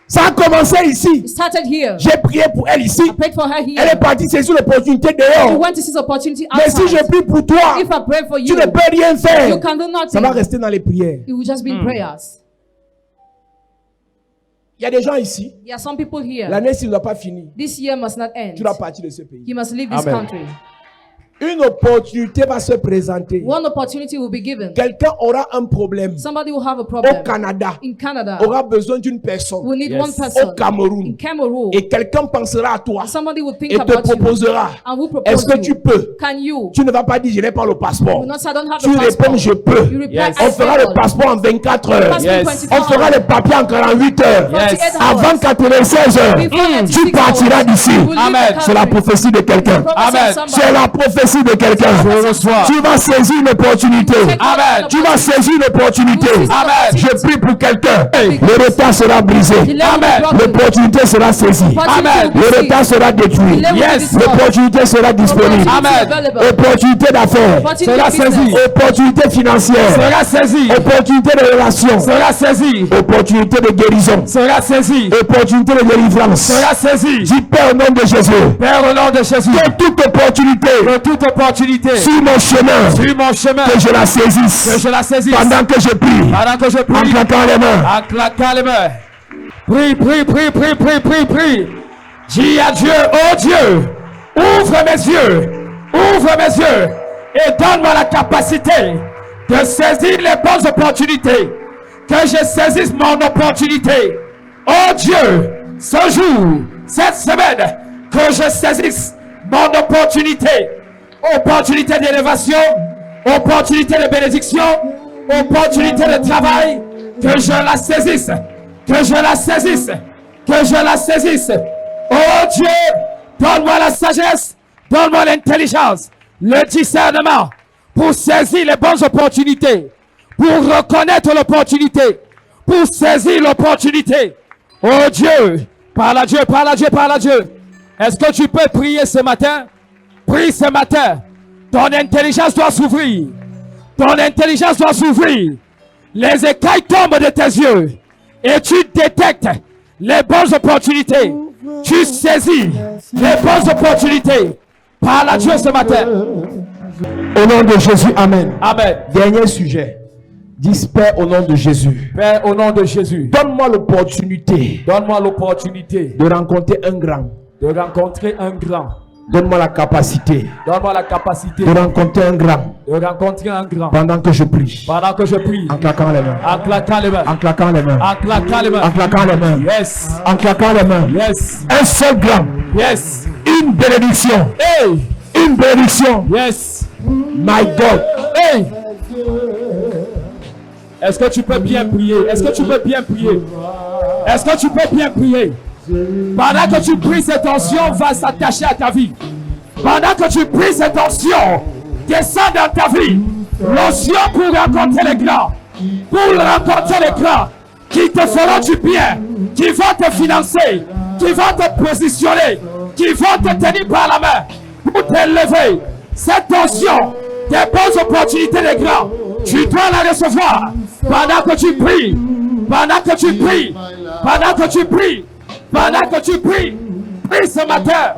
Ça a commencé ici. It started here. J'ai prié pour elle ici. I prayed for her Elle est here. partie saisir l'opportunité You dehors. went to see this opportunity Mais si je outside. prie pour toi, If I pray for tu you, ne peux rien you faire. can do Ça va nothing. rester dans les prières. It will just be in prayers. Il y a des gens ici. There are some people here. L'année, s'il ne doit pas finir, This year must not end. tu dois partir de ce pays. You must leave this Amen. country. Une opportunité va se présenter. One opportunity will be given. Quelqu'un aura un problème Somebody will have a au problem. Canada, In Canada, aura besoin d'une personne we need Yes. one person. au Cameroun. In Cameroon, Et quelqu'un pensera à toi somebody will think et te about you proposera. and will Est-ce propose que you. tu peux? Can you? Tu ne vas pas dire je n'ai pas le passeport. You not say I don't have Tu the réponds passport. je peux. You reply, Yes. I On fera able. le passeport en 24 heures. Passport Yes. 24 On fera hours. le papier en 48 heures. 48 hours. Avant 96 heures, Before tu 96 partiras hours, d'ici. you will leave Amen. the C'est la country. prophétie de quelqu'un. Promise Amen. of somebody. C'est la prophétie de quelqu'un. Je reçois. Tu vas saisir une opportunité. Amen. Tu vas saisir une opportunité. Amen. Je prie pour quelqu'un. Le retard sera brisé. Amen. L'opportunité sera saisie. Amen. Le retard sera détruit. Yes. L'opportunité sera disponible. Amen. Opportunité d'affaires. Sera saisi. Opportunité financière. Sera saisi. Opportunité de relation. Sera saisi. Opportunité de guérison. Sera saisi. Opportunité de délivrance. Sera saisi. Dis Père au nom de Jésus. Père, au nom de Jésus, Que toute opportunité de toute opportunité sur mon chemin, sur mon chemin, que je la saisisse. que je la saisisse Pendant que je prie. pendant que je En prie, claquant les mains. en claquant les mains. Prie, prie, prie, prie, prie, prie, prie. Dis à Dieu, oh Dieu, ouvre mes yeux et donne-moi la capacité de saisir les bonnes opportunités. Que je saisisse mon opportunité. Oh Dieu, ce jour, cette semaine, que je saisisse mon opportunité. Opportunité d'élévation, opportunité de bénédiction, opportunité de travail. Que je la saisisse. Que je la saisisse. Que je la saisisse. Oh Dieu, donne-moi la sagesse, donne-moi l'intelligence, le discernement pour saisir les bonnes opportunités, pour reconnaître l'opportunité, pour saisir l'opportunité. Oh Dieu, parle à Dieu, parle à Dieu, parle à Dieu. Est-ce que tu peux prier ce matin? Prie ce matin. Ton intelligence doit s'ouvrir. Ton intelligence doit s'ouvrir. Les écailles tombent de tes yeux et tu détectes les bonnes opportunités. Tu saisis les bonnes opportunités. Parle à Dieu ce matin. Au nom de Jésus, Amen. Amen. Dernier sujet. Dis Père au nom de Jésus. Père, au nom de Jésus, Donne-moi l'opportunité donne-moi l'opportunité de rencontrer un grand. de rencontrer un grand. Donne-moi la capacité Donne-moi la capacité de rencontrer un grand de rencontrer un grand. pendant que je prie. Pendant que je prie, En claquant les mains. en claquant les mains. En claquant les mains. En claquant les En mains. claquant les mains. Yes. En claquant les mains. Yes. Un seul grand. Yes. Une bénédiction. Hey. Une bénédiction. Yes. My God. Hey. Est-ce que tu peux bien prier? Est-ce que tu peux bien prier? Est-ce que tu peux bien prier? Pendant que tu pries, cette onction va s'attacher à ta vie. Pendant que tu pries, cette onction descend dans ta vie. L'onction pour rencontrer les grands. Pour rencontrer les grands qui te feront du bien, qui vont te financer, qui vont te positionner, qui vont te tenir par la main pour t'élever. Cette onction, des bonnes opportunités des grands, tu dois la recevoir pendant que tu pries. Pendant que tu pries. Pendant que tu pries. Pendant que tu pries. Prie ce matin.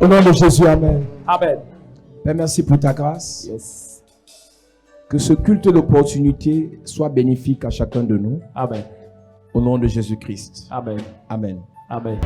Au nom de Jésus, Amen. Amen. Père, merci pour ta grâce. Yes. Que ce culte d'opportunité soit bénéfique à chacun de nous. Amen. Au nom de Jésus-Christ. Amen. Amen. Amen.